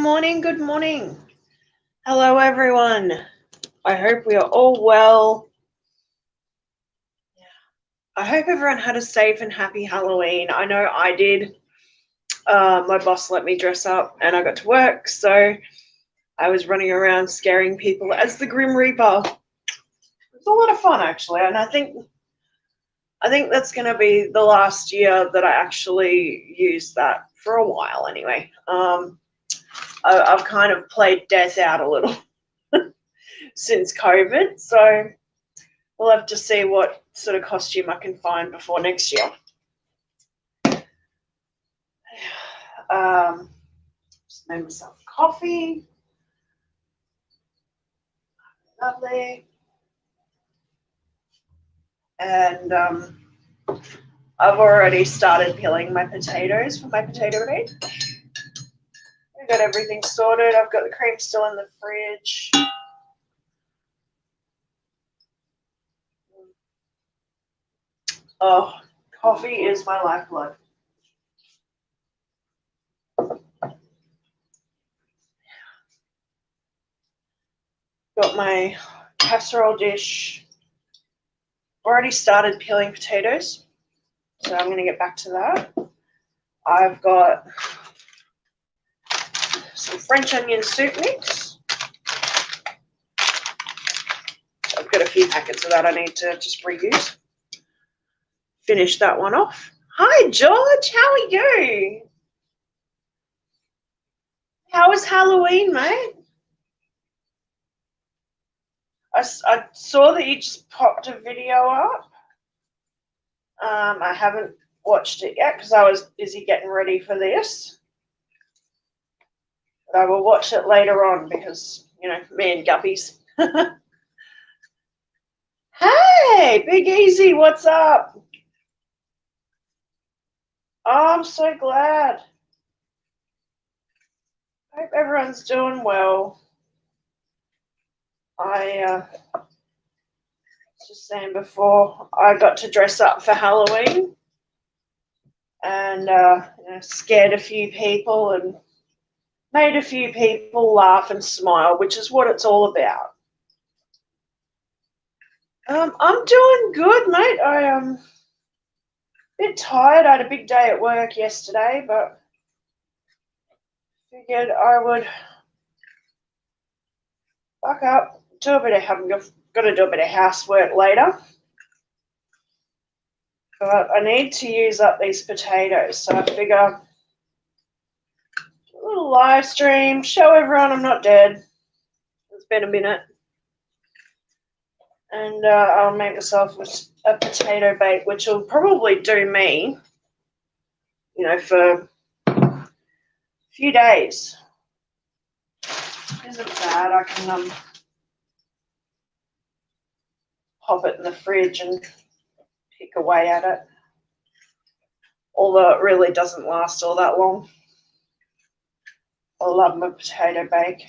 morning, good morning. Hello, everyone. I hope we are all well. I hope everyone had a safe and happy Halloween. I know I did. My boss let me dress up and I got to work, so I was running around scaring people as the Grim Reaper. It was a lot of fun, actually, and I think that's going to be the last year that I actually use that for a while anyway. I've kind of played death out a little since COVID, so we'll have to see what sort of costume I can find before next year. Just made myself coffee. Lovely. And I've already started peeling my potatoes for my potato bake. I've got everything sorted. I've got the cream still in the fridge. Oh, coffee is my lifeblood. Got my casserole dish. Already started peeling potatoes, so I'm going to get back to that. I've got some French onion soup mix. I've got a few packets of that I need to just reuse. Finish that one off. Hi, George. How are you? How was Halloween, mate? I saw that you just popped a video up. I haven't watched it yet because I was busy getting ready for this. But I will watch it later on because, you know, me and guppies. Hey, Big Easy, what's up? Oh, I'm so glad. Hope everyone's doing well. I was just saying before, I got to dress up for Halloween and scared a few people and made a few people laugh and smile, which is what it's all about. I'm doing good, mate. I am a bit tired. I had a big day at work yesterday, but figured I would buck up, do a bit of got to do a bit of housework later. But I need to use up these potatoes, so I figure a little live stream, show everyone I'm not dead. It's been a minute. And I'll make myself a potato bake, which will probably do me, you know, for a few days. Isn't bad. I can pop it in the fridge and pick away at it. Although it really doesn't last all that long. I love my potato bake.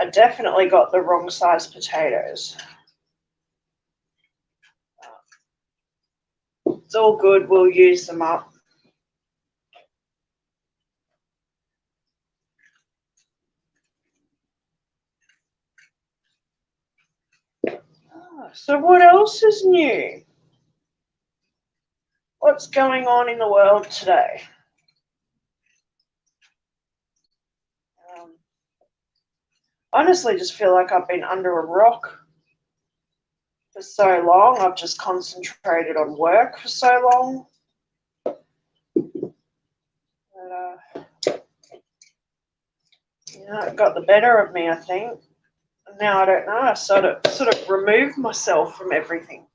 I definitely got the wrong size potatoes. It's all good. We'll use them up. So what else is new? What's going on in the world today? Honestly, just feel like I've been under a rock for so long. I've just concentrated on work for so long. But, it got the better of me, I think. And now I don't know. I sort of removed myself from everything.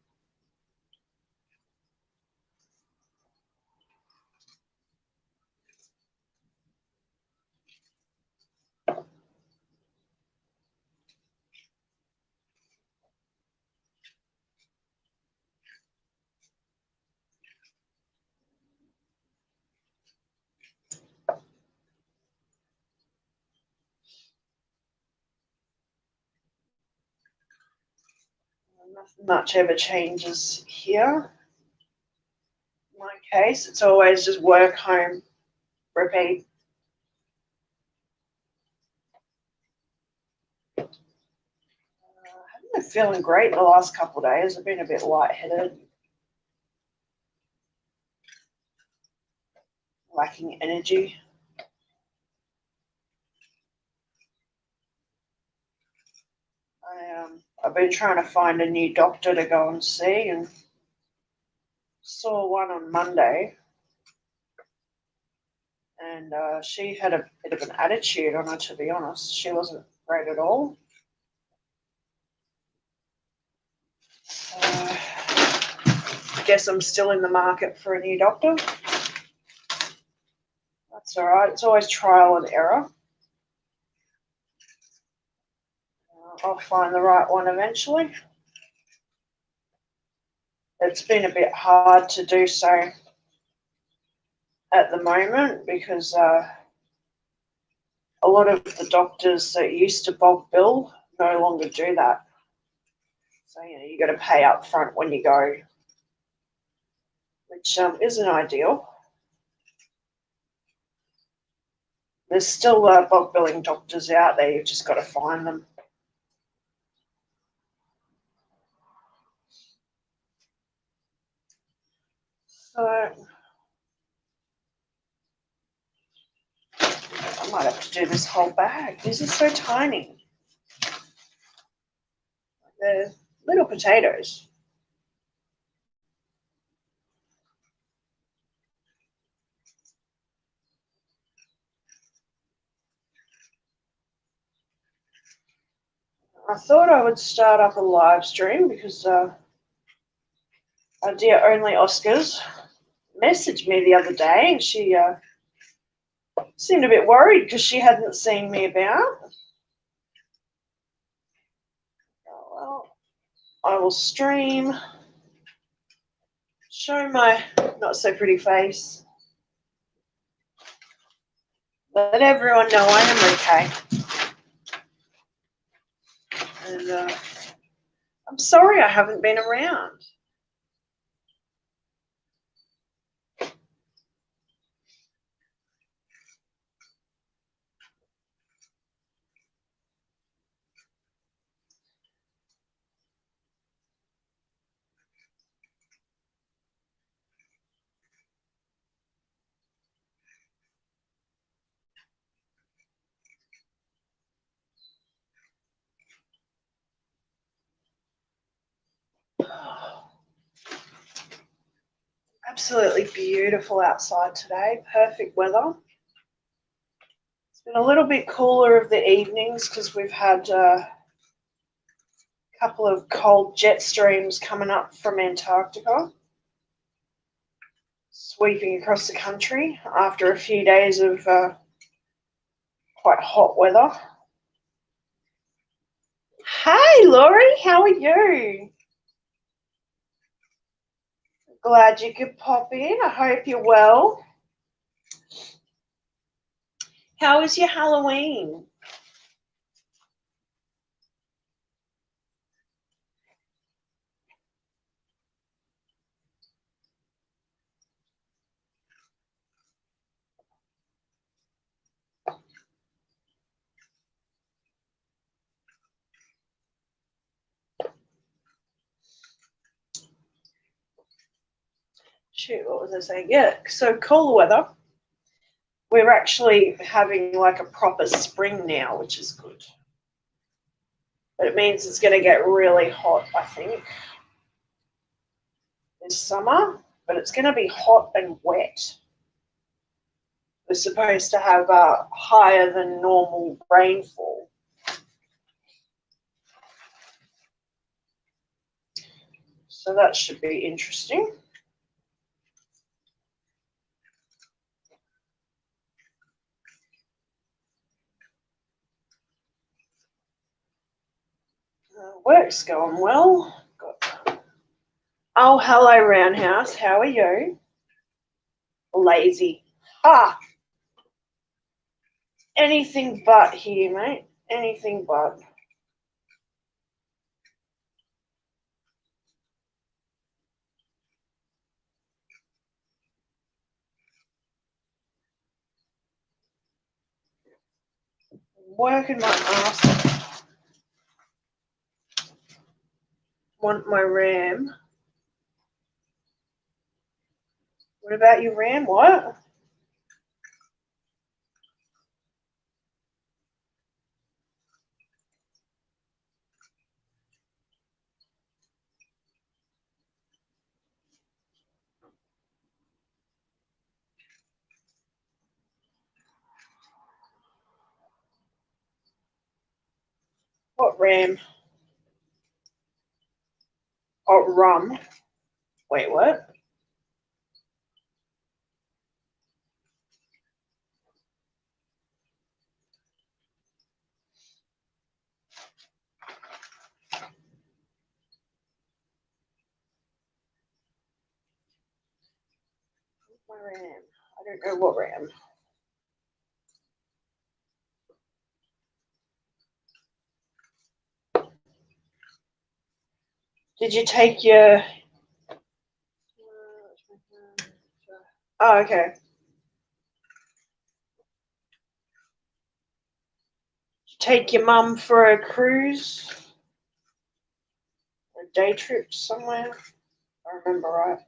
Nothing much ever changes here. In my case, it's always just work, home, repeat. I haven't been feeling great the last couple of days. I've been a bit lightheaded, lacking energy. I've been trying to find a new doctor to go and see, and saw one on Monday, and she had a bit of an attitude on her, to be honest. She wasn't great at all. I guess I'm still in the market for a new doctor. That's all right. It's always trial and error. I'll find the right one eventually. It's been a bit hard to do so at the moment because a lot of the doctors that used to bulk bill no longer do that. So, you got to pay up front when you go, which isn't ideal. There's still bulk billing doctors out there. You've just got to find them. So I might have to do this whole bag. These are so tiny. They're little potatoes. I thought I would start up a live stream because our dear Only Oscars messaged me the other day, and she seemed a bit worried because she hadn't seen me about. Oh, well, I will stream, show my not so pretty face, let everyone know I am okay. And I'm sorry I haven't been around. Absolutely beautiful outside today. Perfect weather. It's been a little bit cooler of the evenings because we've had a couple of cold jet streams coming up from Antarctica, sweeping across the country after a few days of quite hot weather. Hey, Laurie, how are you? Glad you could pop in. I hope you're well. How was your Halloween? Shoot, what was I saying? Yeah, so cooler weather. We're actually having like a proper spring now, which is good. But it means it's going to get really hot, I think, this summer. But it's going to be hot and wet. We're supposed to have higher than normal rainfall. So that should be interesting. Work's going well. Oh, hello, Roundhouse. How are you? Lazy. Anything but here, mate. Anything but. working my ass off. Want my RAM. What about your RAM? What? What RAM? Oh, rum. Wait, what? My RAM. I don't know what RAM. Did you take your... Oh, okay. Take your mum for a cruise? A day trip somewhere? If I remember right.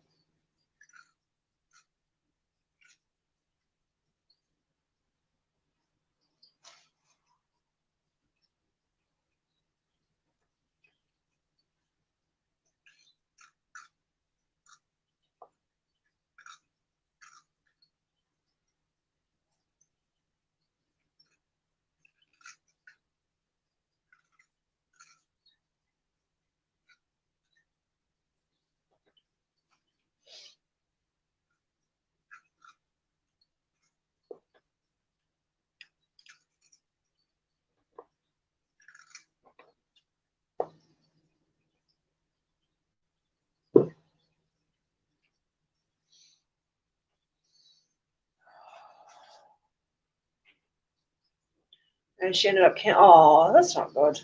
And she ended up oh, that's not good.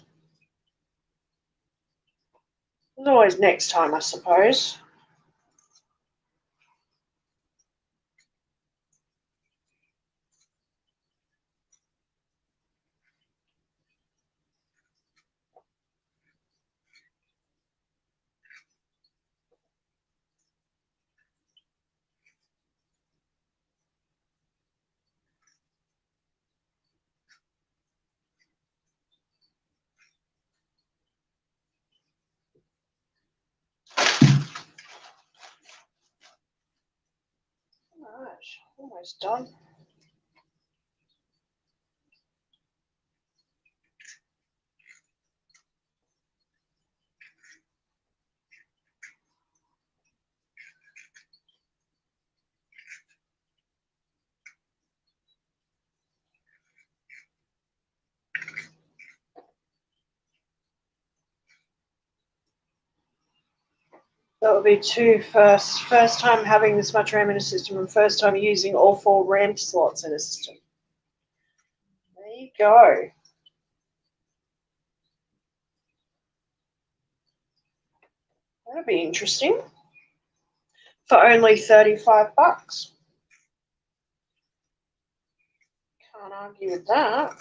There's always next time, I suppose. Alright, almost done. That would be two first. First time having this much RAM in a system and first time using all 4 RAM slots in a system. There you go. That'll be interesting. For only $35. Can't argue with that.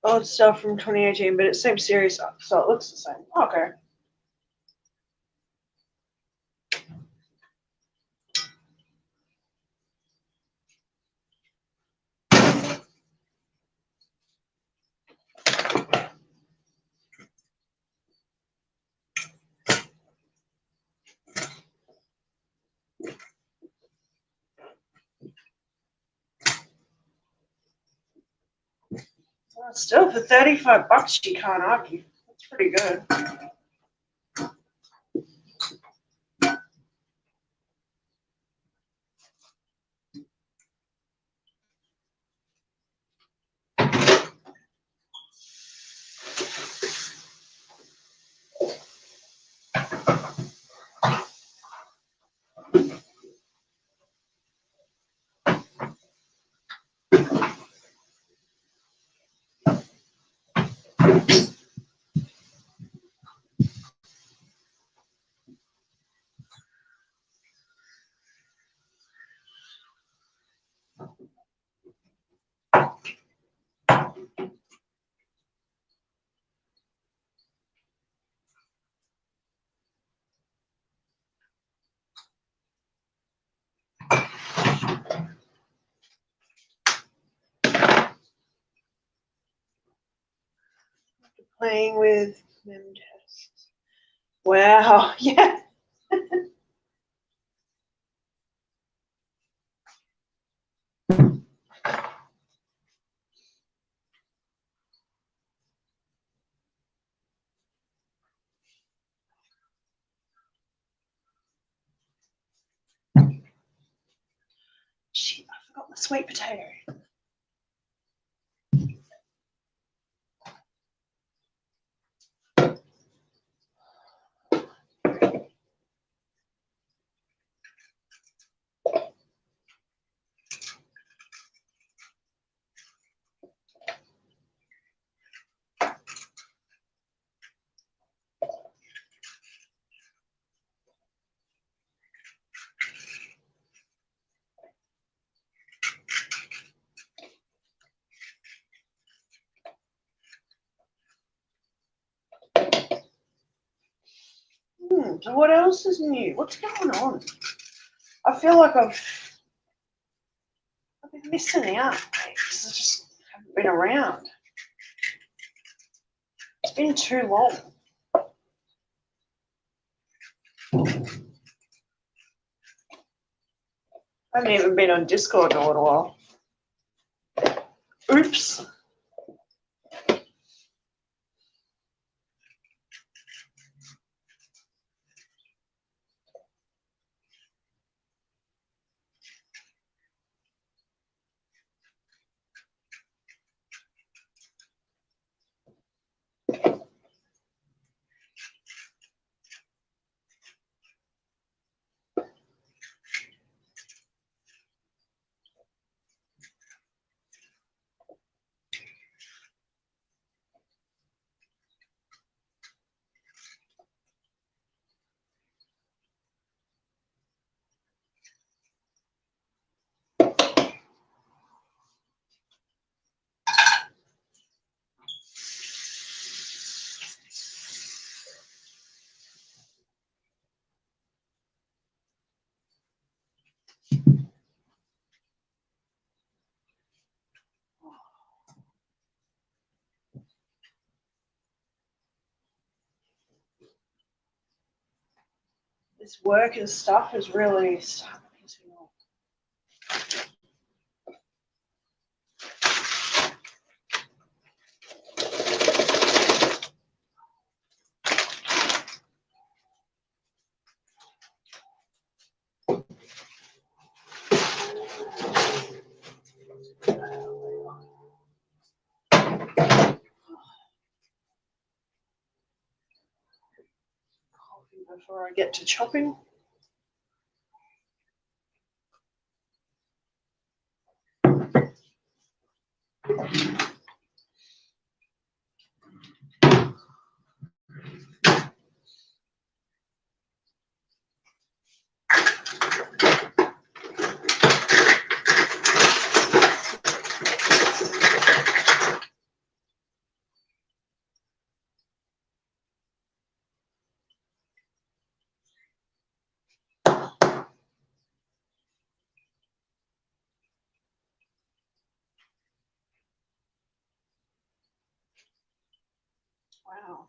old stuff from 2018, but it's same series, so it looks the same. Okay. Well, still, for $35, you can't argue. That's pretty good. Playing with mem tests. Wow, yeah. Shit, I forgot my sweet potato. So what else is new? What's going on? I feel like I've been missing out because I just haven't been around. It's been too long. I haven't even been on Discord in a little while. Oops. This work and stuff is really starting to piss me off. Before I get to chopping. Wow.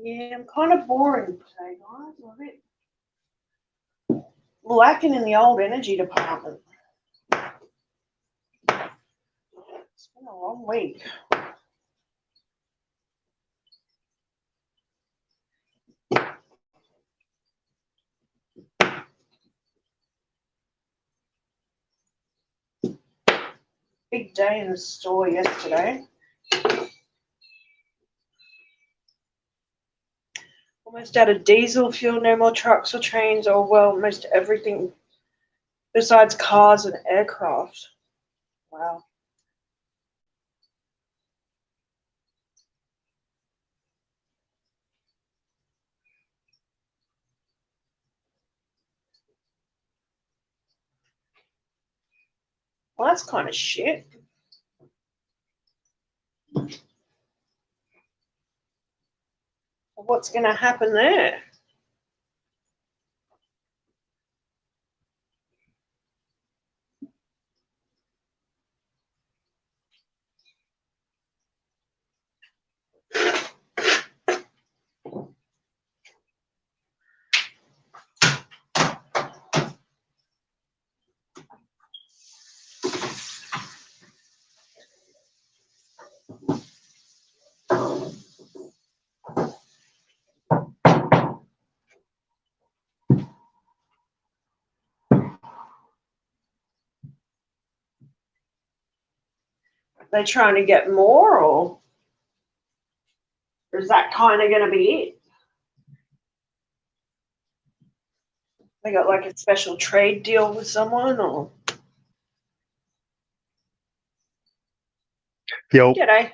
Yeah, I'm kind of boring today, guys. I'm a bit lacking in the old energy department. It's been a long week. Big day in the store yesterday. Almost out of diesel fuel, no more trucks or trains, or well, almost everything besides cars and aircraft. Wow. Well, that's kind of shit. What's going to happen there? Are they trying to get more, or is that kind of going to be it? They got like a special trade deal with someone, or? Yo. G'day.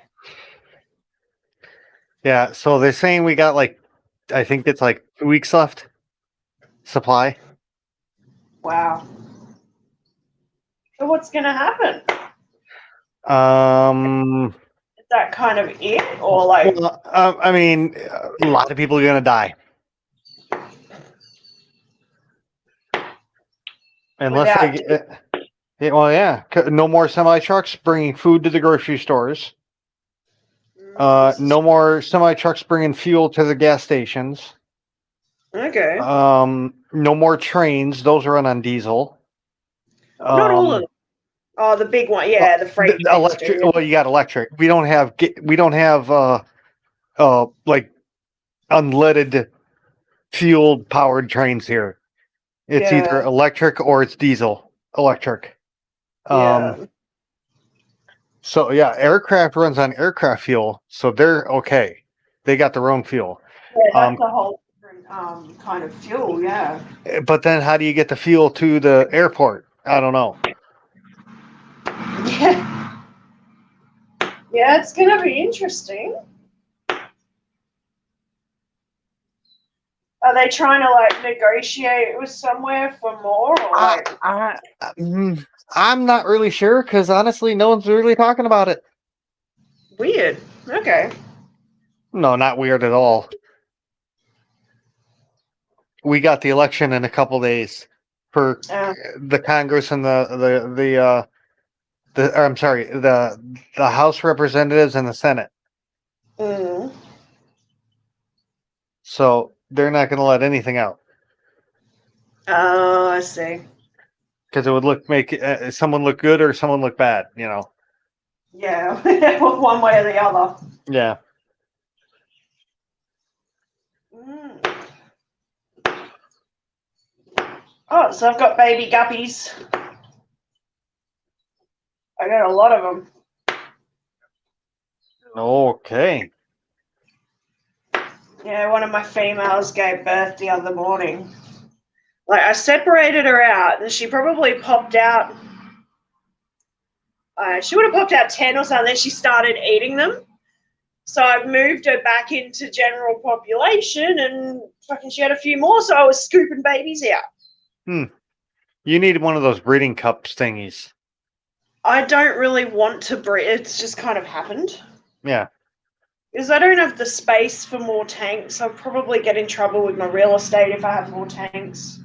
Yeah, so they're saying we got I think it's 2 weeks left supply. Wow. So what's going to happen? Is that kind of it, or like? Well, I mean, a lot of people are gonna die unless they get. Well, yeah, no more semi trucks bringing food to the grocery stores. No more semi trucks bringing fuel to the gas stations. Okay. No more trains; those run on diesel. Not all of them. Oh, the big one, yeah, the freight the trains electric. do. Well, you got electric. We don't have like unleaded fueled powered trains here. It's either Yeah. electric or it's diesel electric. Yeah. So yeah, aircraft runs on aircraft fuel, so they're okay. They got their own fuel. Yeah, that's a whole different kind of fuel, yeah. But then how do you get the fuel to the airport? I don't know. Yeah. Yeah, it's gonna be interesting. Are they trying to like negotiate with somewhere for more, or like? I'm not really sure because honestly, no one's really talking about it. Weird. Okay. No, not weird at all. we got the election in a couple days for Uh, the Congress and or I'm sorry, the House Representatives and the Senate. mm. So they're not going to let anything out Oh, I see. because it would make someone look good or someone look bad. Yeah, one way or the other. Yeah. Mm. Oh, so I've got baby guppies. I got a lot of them. Okay. Yeah, one of my females gave birth the other morning. Like, I separated her out, and she probably popped out. She would have popped out 10 or something. Then she started eating them. So I've moved her back into general population, and fucking she had a few more. So I was scooping babies out. You need one of those breeding cups thingies. I don't really want to breed. It's just kind of happened. Yeah. Because I don't have the space for more tanks. I'll probably get in trouble with my real estate if I have more tanks.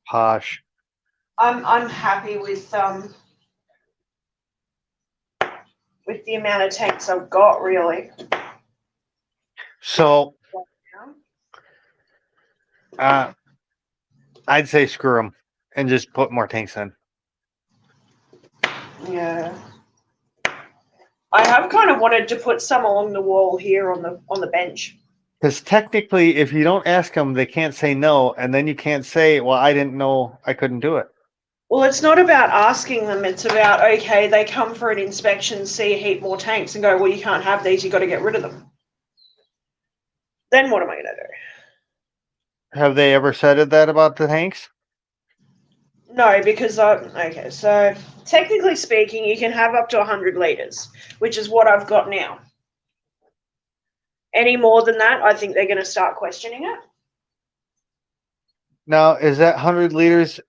Posh. I'm happy with the amount of tanks I've got, really. So I'd say screw them and just put more tanks in. Yeah. I have kind of wanted to put some along the wall here on the bench. Because technically, if you don't ask them, they can't say no, and then you can't say, "Well, I didn't know I couldn't do it." Well, it's not about asking them. It's about, okay, they come for an inspection, see a heap more tanks, and go, well, you can't have these. You've got to get rid of them. Then what am I going to do? Have they ever said that about the tanks? No, because okay, so technically speaking, you can have up to 100 litres, which is what I've got now. Any more than that, I think they're going to start questioning it. Now, is that 100 liters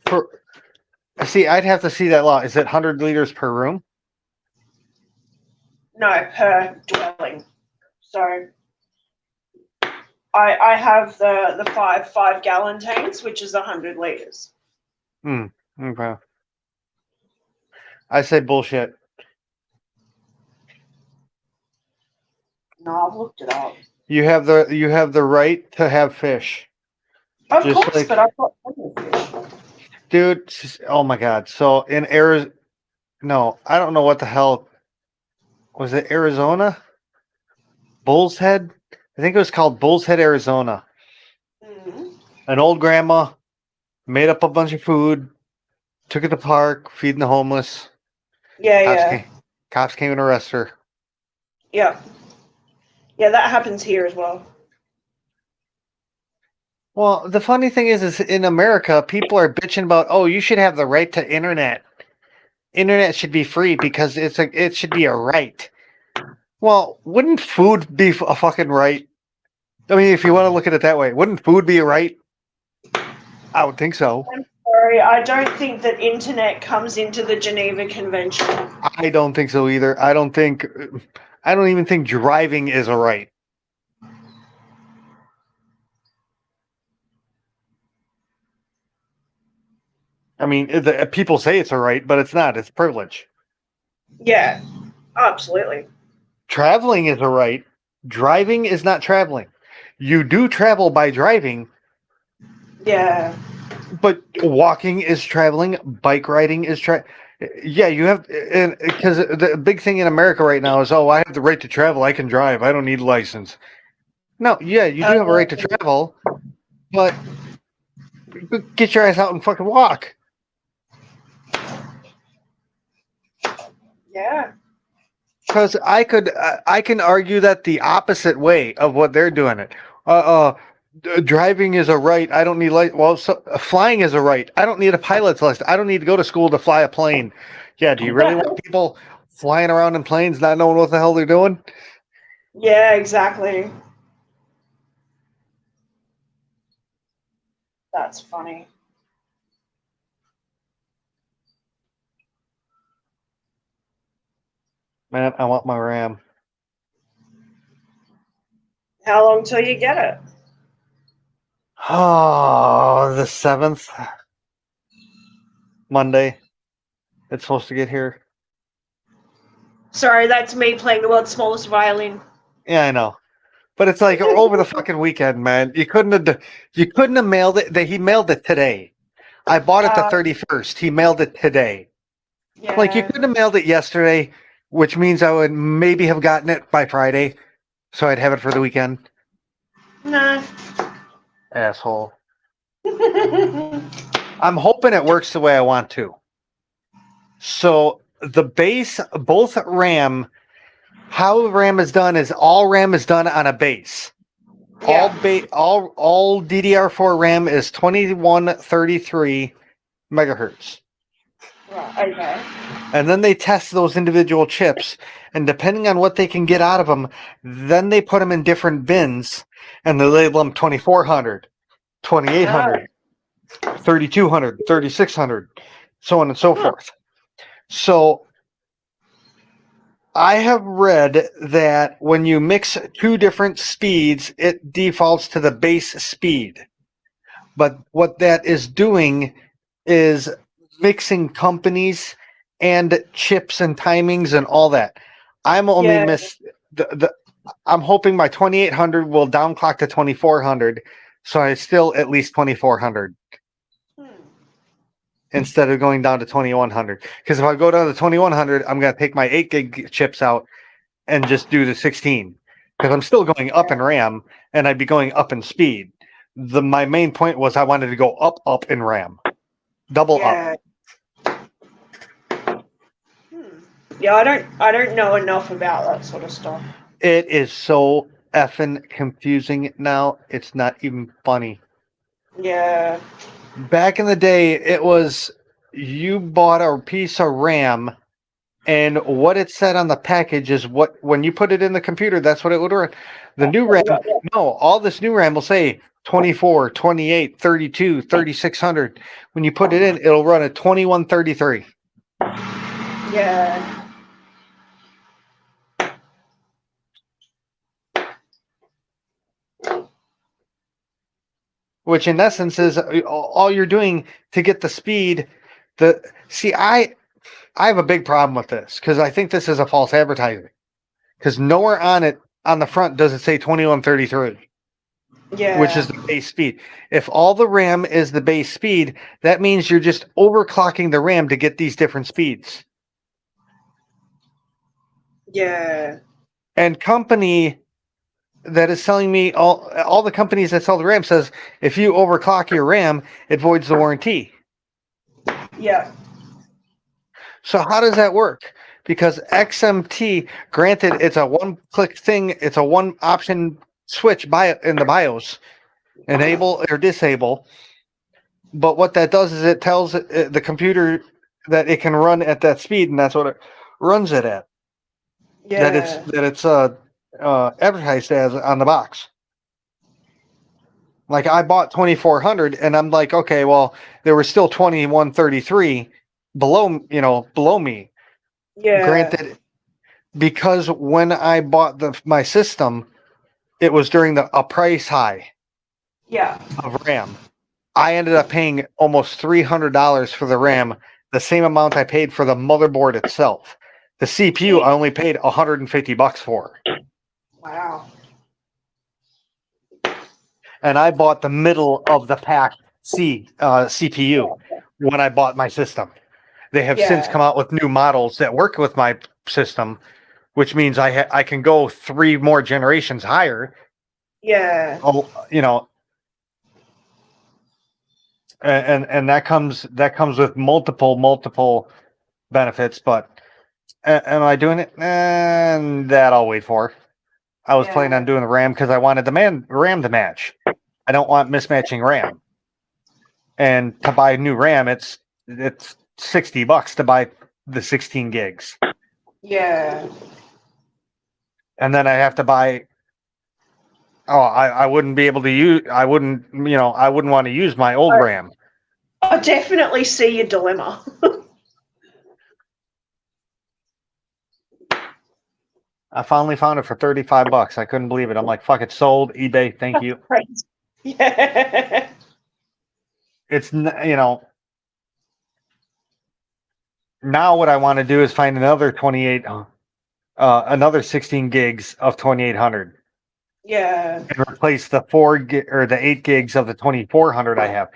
for? See, I'd have to see that law. Is it 100 liters per room? No, per dwelling. So I have the five gallon tanks, which is 100 litres. Okay. I say bullshit. No, I've looked it up. You have the right to have fish. Of Just course, like, but I've got plenty of fish. dude, oh my God. So in Arizona, no, I don't know what the hell was it. Arizona, Bull's Head. I think it was called Bull's Head, Arizona. Mm-hmm. An old grandma made up a bunch of food, took it to the park, feeding the homeless. Yeah. Cops came and arrested her. Yeah. Yeah, that happens here as well. Well, the funny thing is in America, people are bitching about, oh, you should have the right to internet. Internet should be free because it should be a right. Well, wouldn't food be a fucking right? I mean, if you want to look at it that way, wouldn't food be a right? I would think so. I'm sorry, I don't think that internet comes into the Geneva Convention. I don't think so either. I don't even think driving is a right. I mean, people say it's a right, but it's not. It's privilege. Yeah, absolutely. Traveling is a right. Driving is not traveling. You do travel by driving. Yeah. But walking is traveling. Bike riding is Yeah, you have, because the big thing in America right now is, oh, I have the right to travel. I can drive. I don't need a license. No, yeah, you do have a right to travel, but get your ass out and fucking walk. Yeah. Because I can argue that the opposite way of what they're doing it. Driving is a right. I don't need flying is a right. I don't need a pilot's license. I don't need to go to school to fly a plane. Yeah, do you really want people flying around in planes not knowing what the hell they're doing? Yeah, exactly. That's funny. Man, I want my RAM. How long till you get it? Oh, the 7th, Monday. It's supposed to get here. Sorry, that's me playing the world's smallest violin. Yeah, I know. But it's like over the fucking weekend, man. You couldn't have mailed it. He mailed it today. I bought it the 31st. He mailed it today. Yeah. Like, you couldn't have mailed it yesterday, which means I would maybe have gotten it by Friday, so I'd have it for the weekend. No. Asshole. I'm hoping it works the way I want to. So the base, both RAM, how RAM is done is all RAM is done on a base. Yeah. All DDR4 RAM is 2133 megahertz. Right, okay. And then they test those individual chips, and depending on what they can get out of them, then they put them in different bins, and they label them 2400, 2800, 3200, 3600, so on and so forth. So I have read that when you mix two different speeds, it defaults to the base speed. But what that is doing is mixing companies and chips and timings and all that. I'm only I'm hoping my 2800 will downclock to 2400, so I still at least 2400 instead of going down to 2100. Because if I go down to 2100, I'm going to take my 8 gig chips out and just do the 16. Because I'm still going up in RAM and I'd be going up in speed. My main point was I wanted to go up in RAM. Double up. Yeah, I don't know enough about that sort of stuff. It is so effing confusing now. It's not even funny. Yeah. Back in the day, it was you bought a piece of RAM, and what it said on the package is what, when you put it in the computer, that's what it would run. The new RAM, no, all this new RAM will say 24, 28, 32, 3600. When you put it in, it'll run at 2133. Yeah. Which in essence is all you're doing to get the speed. I have a big problem with this because I think this is a false advertising. Because nowhere on the front does it say 2133. Yeah. Which is the base speed. If all the RAM is the base speed, that means you're just overclocking the RAM to get these different speeds. Yeah. And company that is selling me all the companies that sell the RAM says if you overclock your RAM, it voids the warranty. Yeah. So how does that work? Because XMT, granted, it's a one-click thing, it's a one-option switch in the BIOS, enable or disable. But what that does is it tells the computer that it can run at that speed, and that's what it runs it at. Yeah. That it's advertised as on the box. Like I bought 2400, and I'm like, okay, well, there was still 2133 below me. Yeah. Granted, because when I bought my system, it was during a price high. Yeah. Of RAM. I ended up paying almost $300 for the RAM, the same amount I paid for the motherboard itself. The CPU I only paid $150 for. Wow. And I bought the middle of the pack CPU when I bought my system. They have since come out with new models that work with my system, which means I can go 3 more generations higher. Yeah. Oh, and that comes with multiple benefits. But am I doing it? And that I'll wait for. I was planning on doing the RAM because I wanted the RAM to match. I don't want mismatching RAM. And to buy new RAM, it's $60 to buy the 16 gigs. Yeah. And then I have to buy. Oh, I wouldn't be able to use. I wouldn't want to use my old RAM. I definitely see your dilemma. I finally found it for $35. I couldn't believe it. I'm like, fuck it, sold. eBay, thank you. Right. Yeah. It's now what I want to do is find another 16 gigs of 2800 Yeah. and replace the 4 or the 8 gigs of the 2400 I have.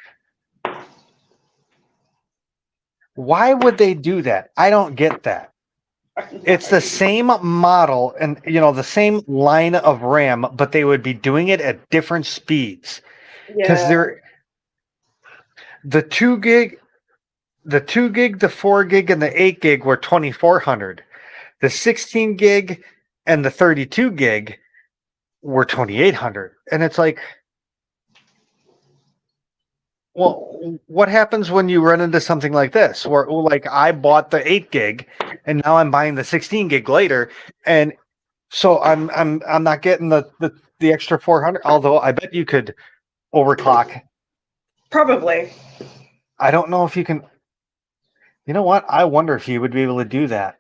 Why would they do that? I don't get that. It's the same model and the same line of RAM, but they would be doing it at different speeds because they're the 2 gig, the 4 gig, and the 8 gig were 2400. The 16 gig and the 32 gig were 2800, and it's like, well, what happens when you run into something like this where like I bought the 8 gig and now I'm buying the 16 gig later, and so I'm not getting the extra 400, although I bet you could overclock. Probably. I don't know if you can. You know what? I wonder if you would be able to do that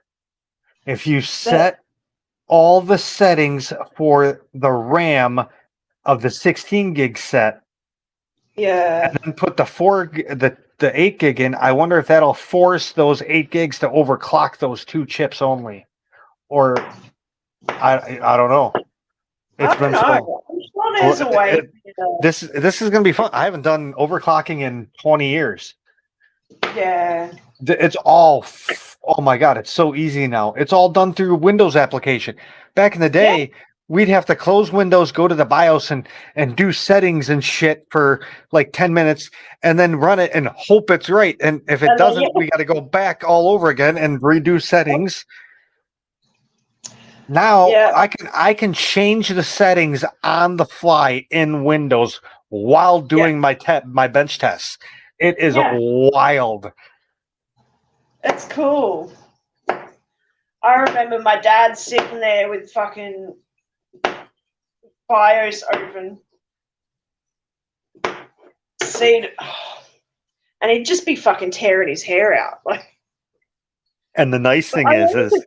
if you set all the settings for the RAM of the 16 gig set. Yeah. And then put the 8 gig in. I wonder if that'll force those 8 gigs to overclock those 2 chips only. Or I don't know. I don't know. I'm sure there's a way. This is going to be fun. I haven't done overclocking in 20 years. Yeah. It's all, oh my God, it's so easy now. It's all done through Windows application. Back in the day, we'd have to close Windows, go to the BIOS and do settings and shit for like 10 minutes and then run it and hope it's right. And if it doesn't, we got to go back all over again and redo settings. Now I can change the settings on the fly in Windows while doing my bench tests. It is wild. It's cool. I remember my dad sitting there with fucking BIOS open, and he'd just be fucking tearing his hair out. Like, and the nice thing is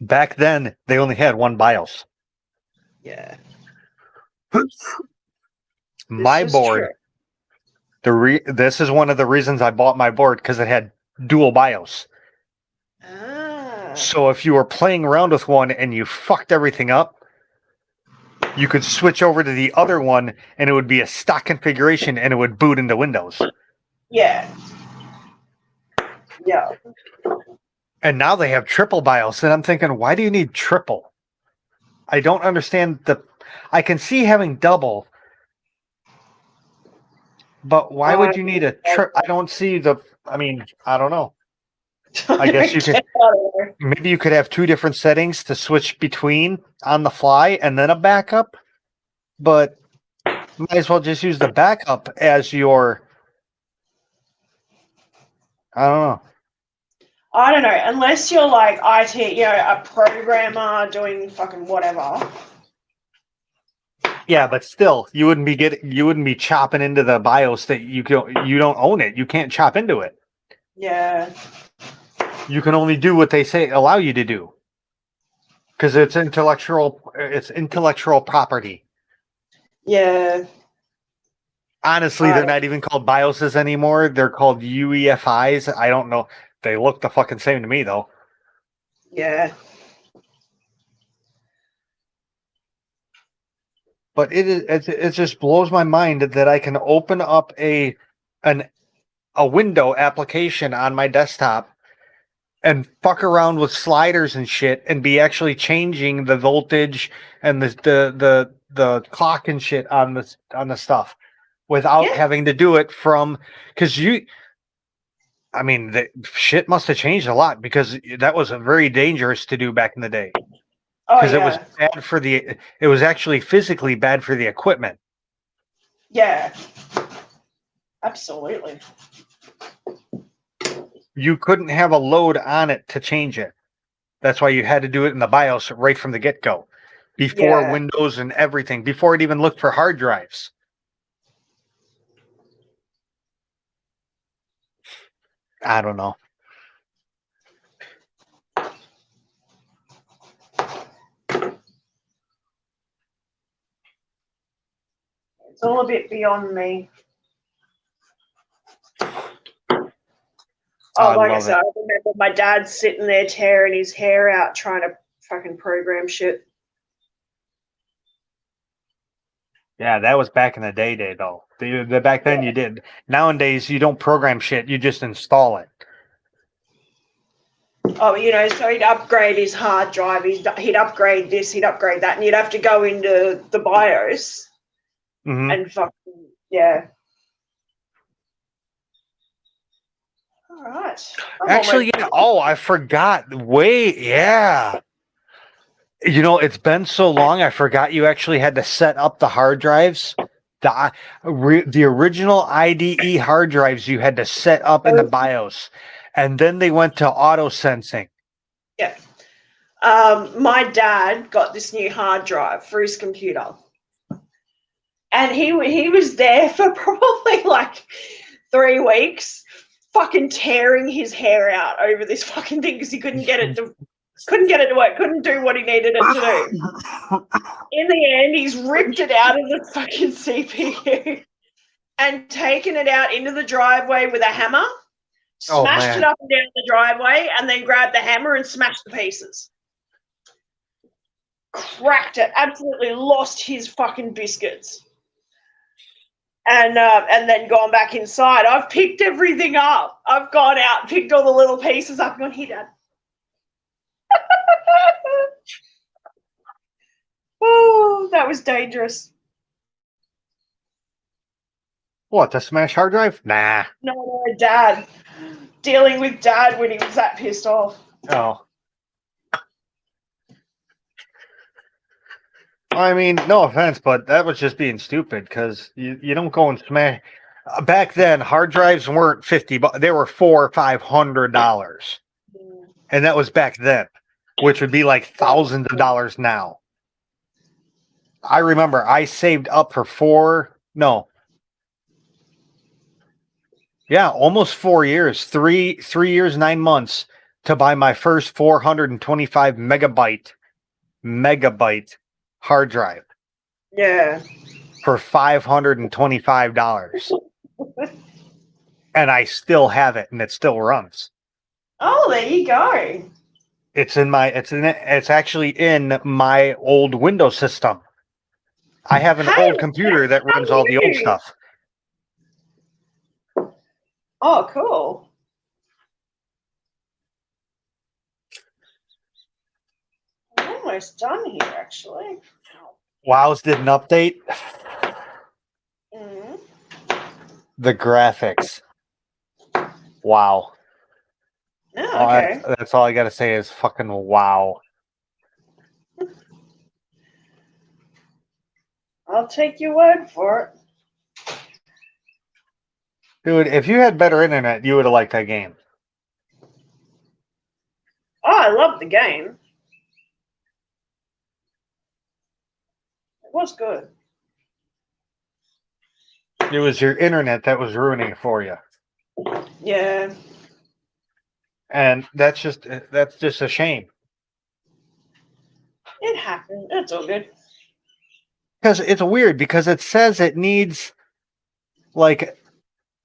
back then they only had one BIOS. Yeah. My board. This is one of the reasons I bought my board, because it had dual BIOS. So if you were playing around with one and you fucked everything up, you could switch over to the other one and it would be a stock configuration and it would boot into Windows. Yeah. Yeah. And now they have triple BIOS, and I'm thinking, why do you need triple? I don't understand I can see having double, but why would you need a I don't see I don't know. I guess you could. Maybe you could have 2 different settings to switch between on the fly and then a backup, but might as well just use the backup as your. I don't know. I don't know, unless you're like IT, a programmer doing fucking whatever. Yeah, but still, you wouldn't be chopping into the BIOS that you don't own it. You can't chop into it. Yeah. You can only do what they allow you to do, because it's intellectual property. Yeah. Honestly, they're not even called BIOSes anymore. They're called UEFIs. I don't know. They look the fucking same to me, though. Yeah. But it just blows my mind that I can open up a window application on my desktop and fuck around with sliders and shit and be actually changing the voltage and the clock and shit on the stuff without having to do it because the shit must have changed a lot, because that was very dangerous to do back in the day. Because it was bad for it was actually physically bad for the equipment. Yeah. Absolutely. You couldn't have a load on it to change it. That's why you had to do it in the BIOS right from the get-go. Before Windows and everything. Before it even looked for hard drives. I don't know. It's all a bit beyond me. I Like I love said, I remember my dad sitting there tearing his hair out trying to fucking program shit. Yeah, that was back in the day, though. Back then you did. Nowadays you don't program shit; you just install it. Oh, so he'd upgrade his hard drive. He'd upgrade this. He'd upgrade that, and you'd have to go into the BIOS and fucking All right. Actually, yeah. Oh, I forgot. Wait, yeah. It's been so long. I forgot you actually had to set up the hard drives. The original IDE hard drives you had to set up in the BIOS, and then they went to auto sensing. Yeah. My dad got this new hard drive for his computer, and he was there for probably like 3 weeks, fucking tearing his hair out over this fucking thing because he couldn't get it to work, couldn't do what he needed it to do. In the end, he's ripped it out of the fucking CPU and taken it out into the driveway with a hammer, smashed it up and down the driveway, and then grabbed the hammer and smashed the pieces. Cracked it, absolutely lost his fucking biscuits. And then gone back inside. I've picked everything up. I've gone out, picked all the little pieces up, and gone, here, Dad. Oh, that was dangerous. What, the smash hard drive? Nah. No, Dad. Dealing with Dad when he was that pissed off. Oh. I mean, no offense, but that was just being stupid because you don't go and smash. Back then, hard drives weren't $50; they were $400 or $500, and that was back then, which would be like thousands of dollars now. I remember I saved up for almost 4 years, 3 years, 9 months to buy my first 425 megabyte hard drive. Yeah. For $525. And I still have it and it still runs. Oh, there you go. It's actually in my old Windows system. I have an old computer that runs all the old stuff. Oh, cool. I'm almost done here, actually. WoW's did an update. Mm-hmm. The graphics. Wow. Oh, okay. That's all I got to say is fucking wow. I'll take your word for it. Dude, if you had better internet, you would have liked that game. Oh, I love the game. It was good. It was your internet that was ruining it for you. Yeah. And that's just a shame. It happened. It's all good. Because it's weird because it says it needs like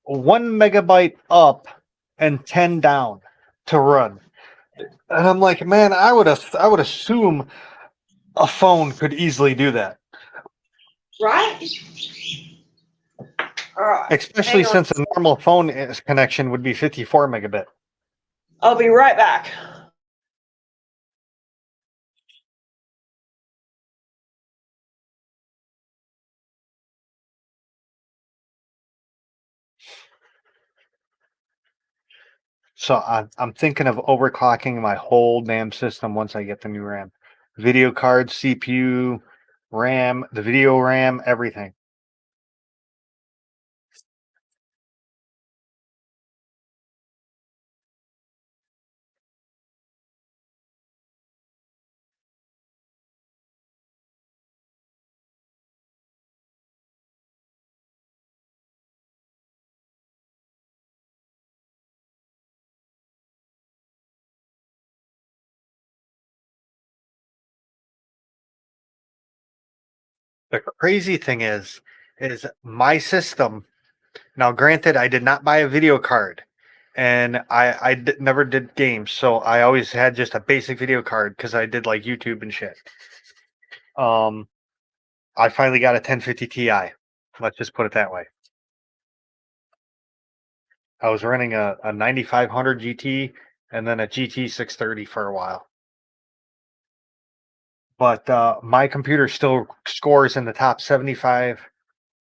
1 megabyte up and 10 down to run. And I'm like, man, I would assume a phone could easily do that. Right? All right. Especially since a normal phone connection would be 54 megabit. I'll be right back. So I'm thinking of overclocking my whole damn system once I get the new RAM. Video card, CPU, RAM, the video RAM, everything. The crazy thing is is my system. Now, granted, I did not buy a video card, and never did games, so I always had just a basic video card because I did like YouTube and shit. I finally got a 1050 Ti. Let's just put it that way. I was running a 9500 GT and then a GT 630 for a while. But my computer still scores in the top 75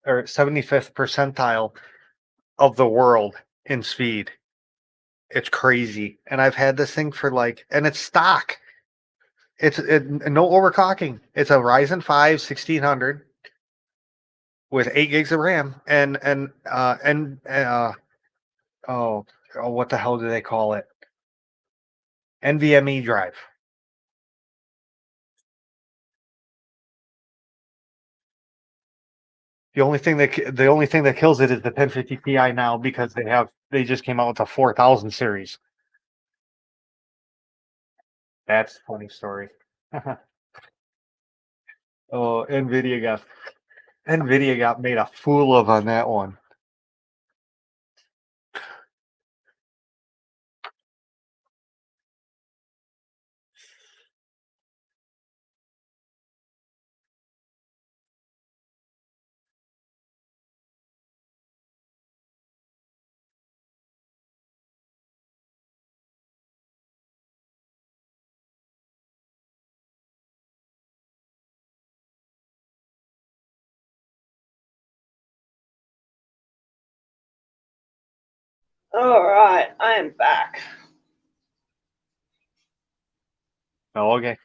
or 75th percentile of the world in speed. It's crazy. And I've had this thing for and it's stock. It's no overclocking. It's a Ryzen 5 1600 with 8 gigs of RAM and what the hell do they call it? NVMe drive. The only thing that kills it is the 1050 Ti now because they just came out with a 4000 series. That's a funny story. Oh, Nvidia got made a fool of on that one. All right, I am back. Oh, okay.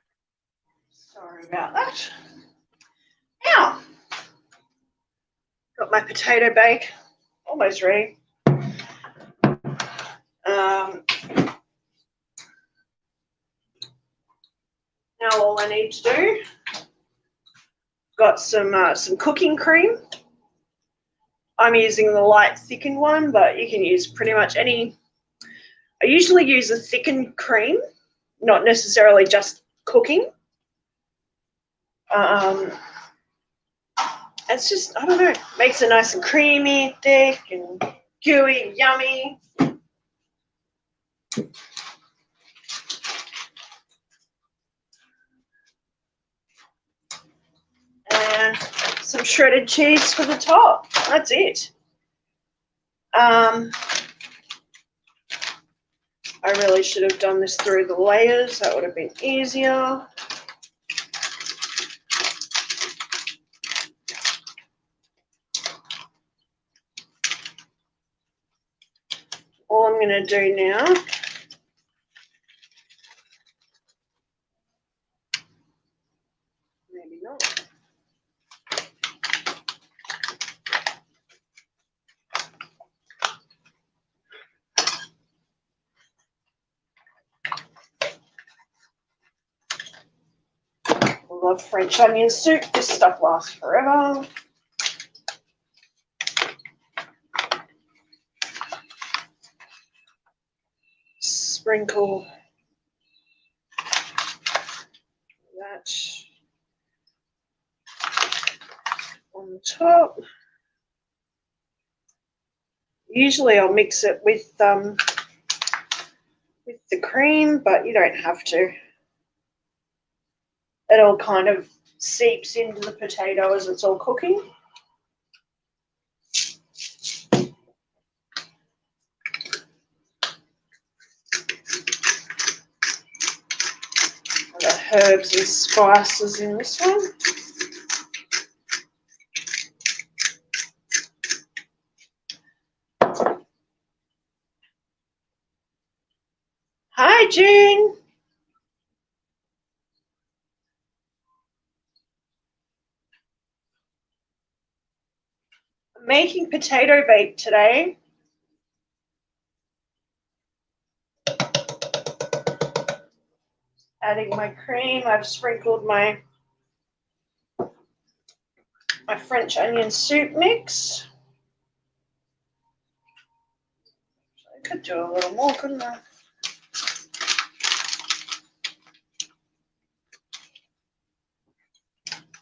Sorry about that. Now, got my potato bake almost ready. Now all I need to do, got some cooking cream. I'm using the light thickened one, but you can use pretty much any. I usually use a thickened cream, not necessarily just cooking. It's just, I don't know, makes it nice and creamy, thick, and gooey, yummy. And some shredded cheese for the top. That's it. I really should have done this through the layers. That would have been easier. All I'm going to do now, maybe not. I love French onion soup. This stuff lasts forever. Sprinkle that on the top. Usually I'll mix it with the cream, but you don't have to. It all kind of seeps into the potato as it's all cooking. I've got herbs and spices in this one. Hi, June. I'm making potato bake today. Adding my cream. I've sprinkled my French onion soup mix. I could do a little more, couldn't I?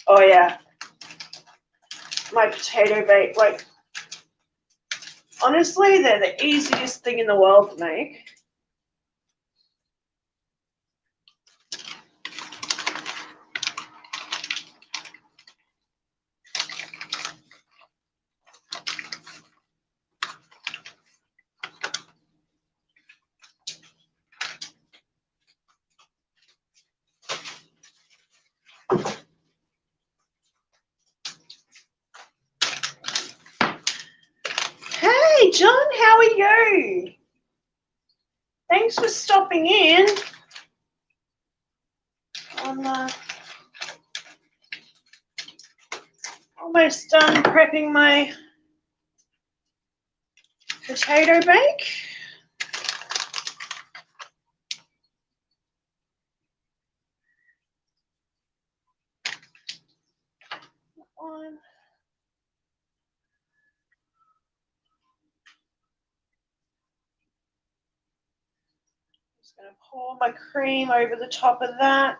Oh yeah. my potato bake. Like, honestly, they're the easiest thing in the world to make. Hey, John, how are you? Thanks for stopping in. I'm almost done prepping my potato bake. One. Just going to pour my cream over the top of that.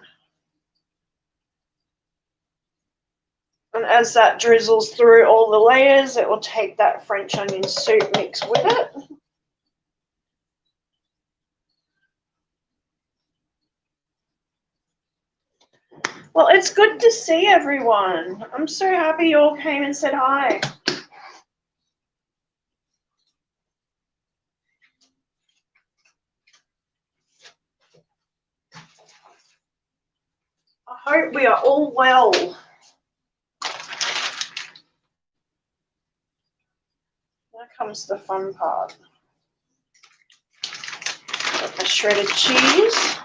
And as that drizzles through all the layers, it will take that French onion soup mix with it. Well, it's good to see everyone. I'm so happy you all came and said hi. I hope we are all well. Now comes the fun part. Got my shredded cheese.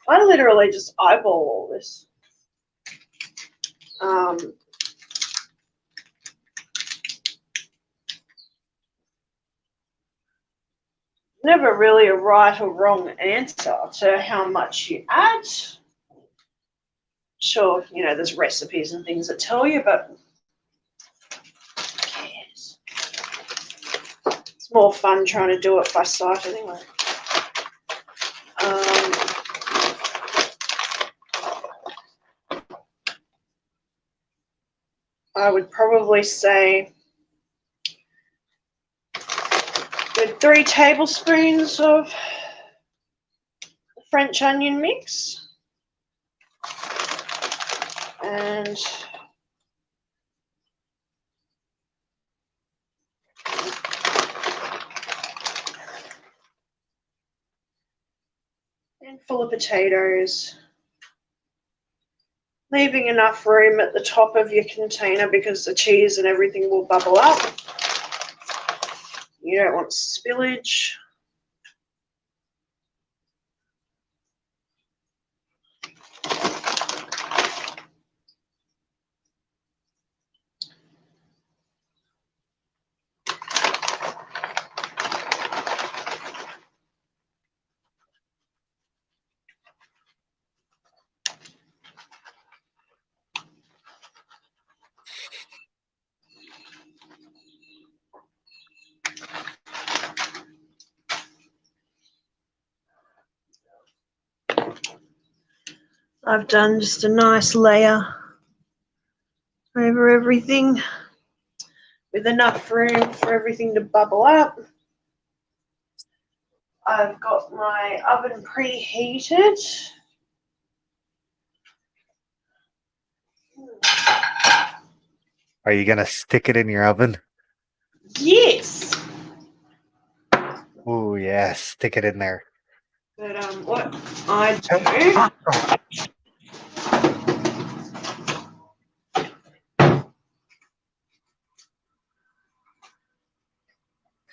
I literally just eyeball all this. Never really a right or wrong answer to how much you add. Sure, you know, there's recipes and things that tell you, but who cares? It's more fun trying to do it by sight anyway. I would probably say with 3 tablespoons of French onion mix and full of potatoes, leaving enough room at the top of your container because the cheese and everything will bubble up. You don't want spillage. I've done just a nice layer over everything with enough room for everything to bubble up. I've got my oven preheated. Are you going to stick it in your oven? Yes. Oh, yeah, stick it in there. But what I do,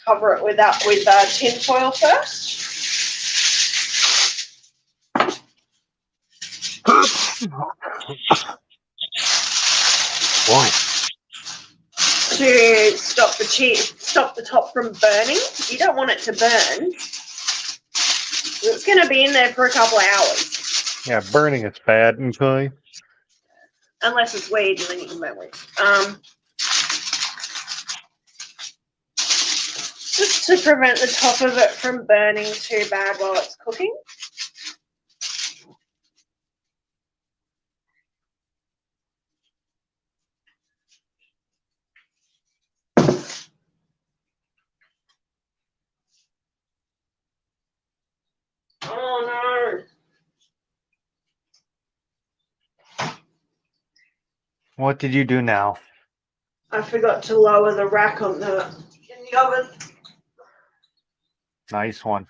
cover it with tin foil first. Why? To stop the top from burning. You don't want it to burn. It's going to be in there for a couple of hours. Yeah, burning is bad, okay? Unless it's weed, and then you can burn weed. Just to prevent the top of it from burning too bad while it's cooking. Oh no. What did you do now? I forgot to lower the rack in the oven. Nice one.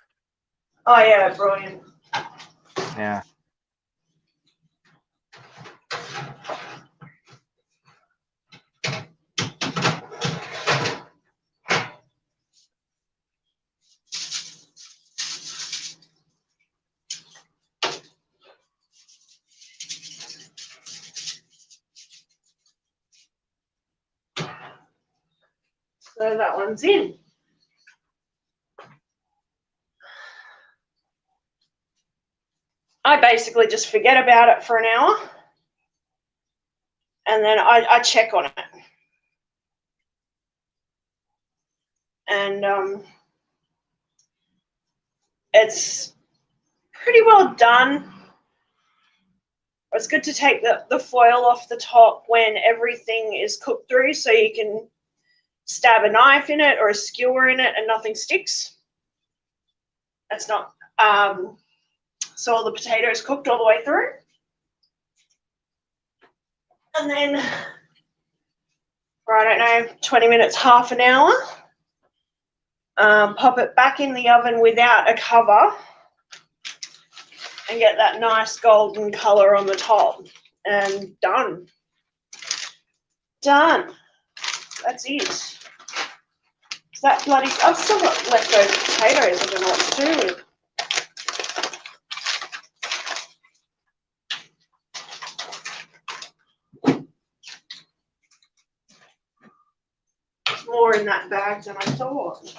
Oh yeah, brilliant. Yeah. So that one's in. I basically just forget about it for an hour and then I check on it. And it's pretty well done. It's good to take the foil off the top when everything is cooked through so you can stab a knife in it or a skewer in it and nothing sticks. That's not, so all the potatoes cooked all the way through. And then for, I don't know, 20 minutes, half an hour, pop it back in the oven without a cover and get that nice golden color on the top. And done. Done. That's it. That bloody, I've still got leftover potatoes. I don't know what to do with. There's more in that bag than I thought.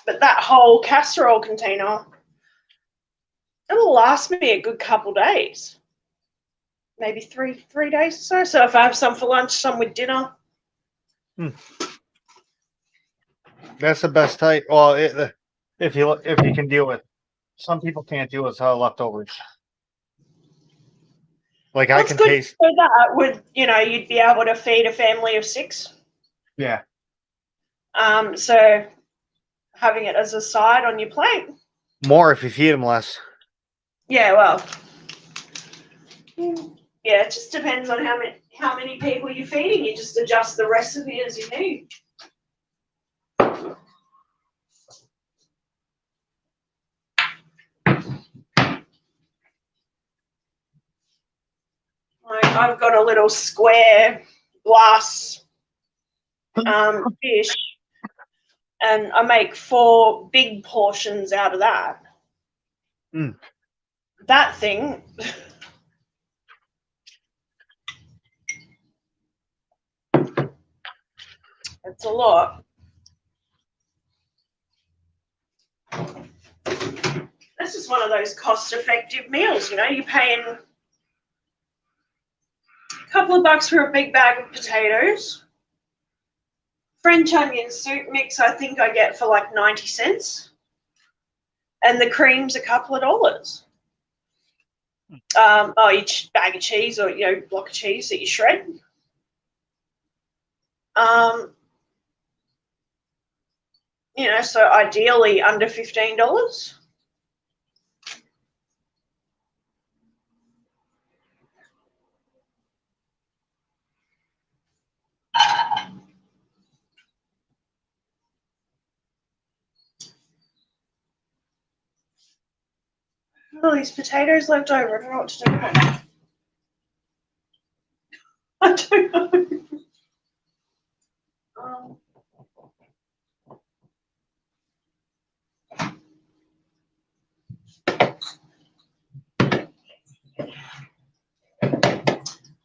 But that whole casserole container, it'll last me a good couple days. Maybe three days or so. So if I have some for lunch, some with dinner. That's the best type. Well, if you can deal with. Some people can't deal with leftovers. Like I can taste. For that would, you'd be able to feed a family of 6. Yeah. So having it as a side on your plate. More if you feed them less. Yeah, well. Yeah, it just depends on how many people you're feeding. You just adjust the recipe as you need. I've got a little square glass dish, and I make 4 big portions out of that. That thing. It's a lot. This is one of those cost-effective meals, you're paying a couple of bucks for a big bag of potatoes. French onion soup mix, I think I get for like 90 cents. And the cream's a couple of dollars. Each bag of cheese or, block of cheese that you shred. So ideally under $15. All these potatoes left over. I don't know what to do with them. I don't know.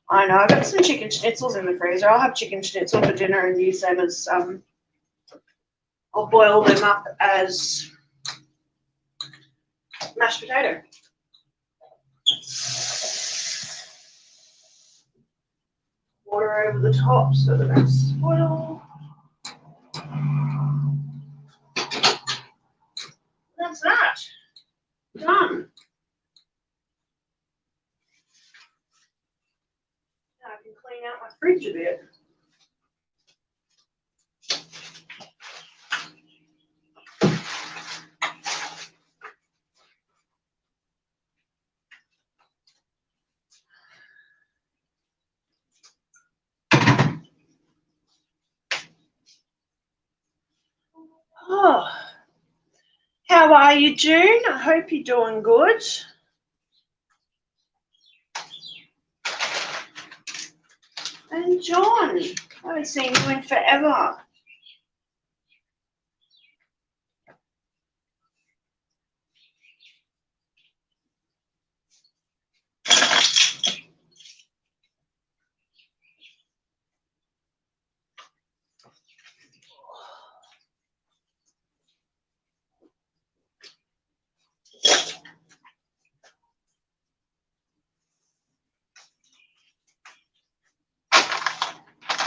I know, I've got some chicken schnitzels in the freezer. I'll have chicken schnitzel for dinner and use them as, I'll boil them up as mashed potato. water over the top so they don't spoil. That's that. Done. Now I can clean out my fridge a bit. Oh, how are you, June? I hope you're doing good. And John, I haven't seen you in forever.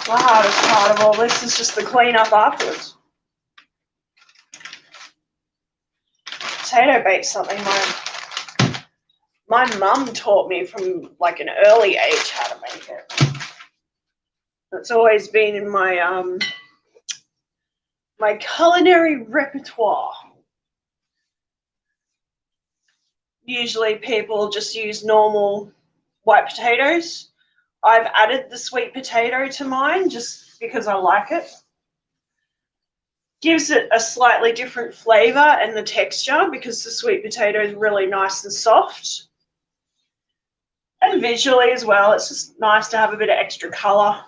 The hardest part of all this is just the cleanup afterwards. Potato bake's something my mum taught me from like an early age how to make it. It's always been in my my culinary repertoire. Usually people just use normal white potatoes. I've added the sweet potato to mine just because I like it. Gives it a slightly different flavour and the texture because the sweet potato is really nice and soft. And visually as well, it's just nice to have a bit of extra colour.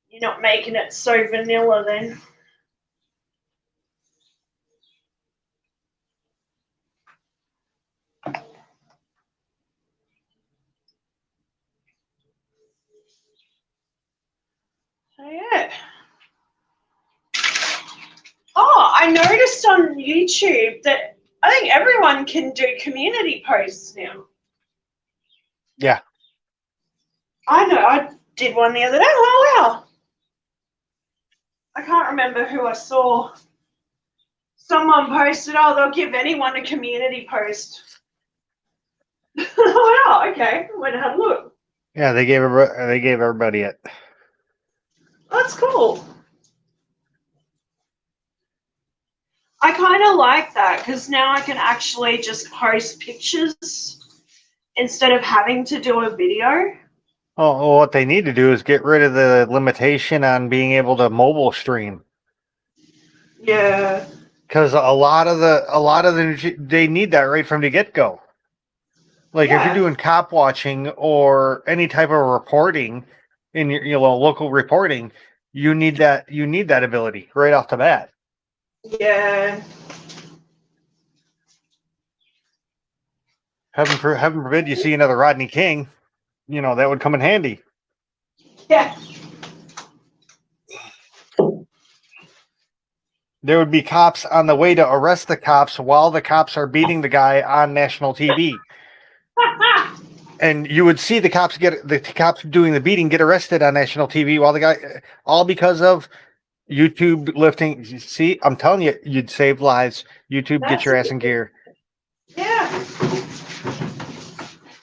You're not making it so vanilla then. So yeah. Oh, I noticed on YouTube that I think everyone can do community posts now. Yeah. I know, I did one the other day. Oh, wow. I can't remember who I saw. Someone posted, oh, they'll give anyone a community post. Oh, wow, okay. I went and had a look. Yeah, they gave everybody it. That's cool. I kind of like that because now I can actually just post pictures instead of having to do a video. Oh, well, what they need to do is get rid of the limitation on being able to mobile stream. Yeah. Because a lot of the they need that right from the get go. Like if you're doing cop watching or any type of reporting in your local reporting, you need that ability right off the bat. Yeah. Heaven forbid you see another Rodney King, that would come in handy. Yeah. There would be cops on the way to arrest the cops while the cops are beating the guy on national TV. And you would see the cops doing the beating get arrested on national TV while the guy, all because of YouTube lifting. See, I'm telling you, you'd save lives. YouTube, get your ass in gear. Yeah.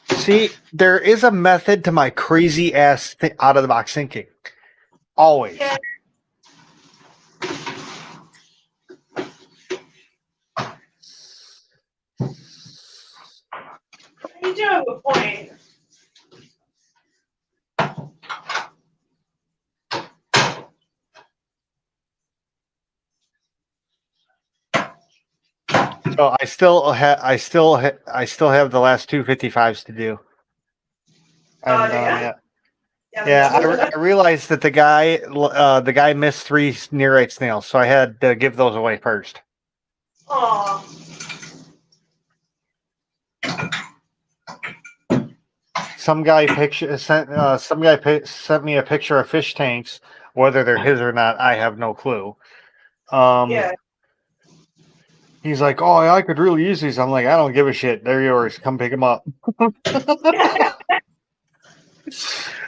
See, there is a method to my crazy ass out of the box thinking. Always. Yeah. You do have a point. So I still have the last 255s to do. Yeah. I realized that the guy missed 3 near-right snails, so I had to give those away first. Aw. Some guy sent me a picture of fish tanks. Whether they're his or not, I have no clue. Yeah. He's like, "Oh, I could really use these." I'm like, "I don't give a shit. They're yours. Come pick them up."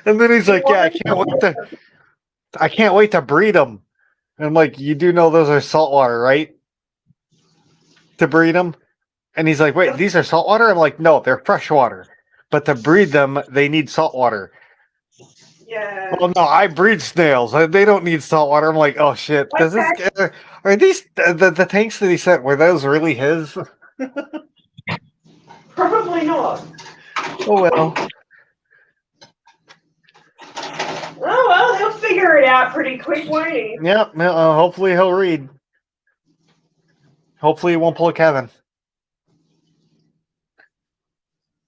And then he's like, "Yeah, I can't wait to breed them." And I'm like, "You do know those are saltwater, right? To breed them?" And he's like, "Wait, these are saltwater?" I'm like, "No, they're freshwater. But to breed them, they need saltwater." Yeah. Well, no, I breed snails. They don't need saltwater. I'm like, "Oh shit! Does this are these the tanks that he sent? Were those really his?" Probably not. Oh well. Oh well, he'll figure it out pretty quick, won't he? Yeah. Hopefully he'll read. Hopefully he won't pull a Kevin.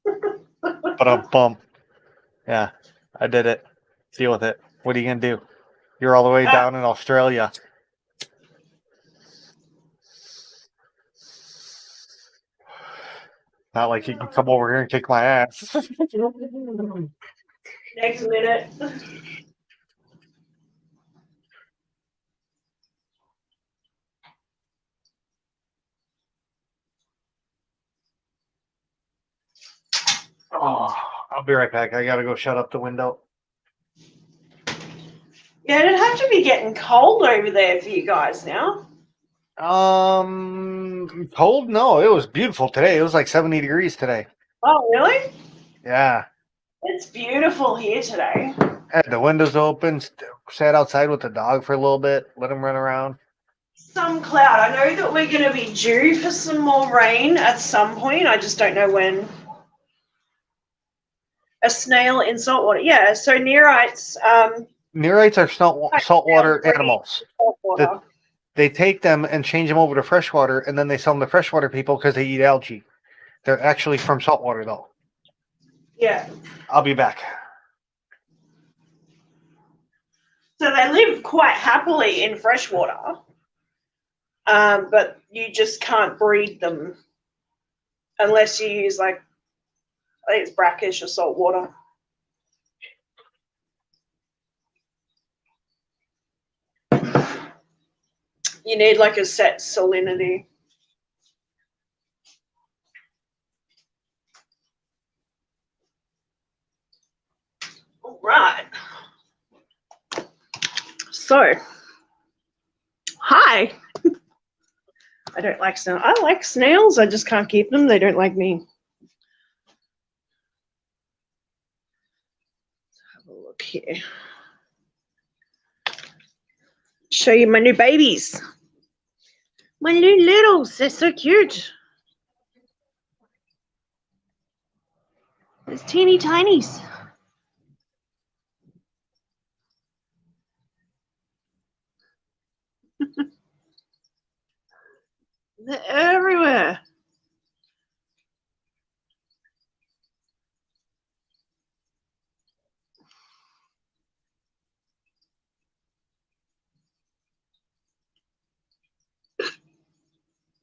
But a bump. Yeah, I did it. Deal with it. What are you gonna do? You're all the way down in Australia. Not like you can come over here and kick my ass. Next minute. Oh, I'll be right back. I gotta go shut up the window. Yeah, it'd have to be getting cold over there for you guys now. Cold? No, it was beautiful today. It was like 70 degrees today. Oh, really? Yeah. It's beautiful here today. Had the windows open, sat outside with the dog for a little bit, let him run around. Some cloud. I know that we're going to be due for some more rain at some point. I just don't know when. A snail in saltwater. Yeah, so neorites. Neorites are saltwater animals. Saltwater. They take them and change them over to freshwater, and then they sell them to freshwater people because they eat algae. They're actually from saltwater, though. Yeah. I'll be back. So they live quite happily in freshwater, but you just can't breed them unless you use, like, I think it's brackish or salt water. You need like a set salinity. All right. So, hi. I don't like snails. I like snails. I just can't keep them. They don't like me. Let's have a look here. Show you my new babies. My new littles. They're so cute. It's teeny tinies. They're everywhere.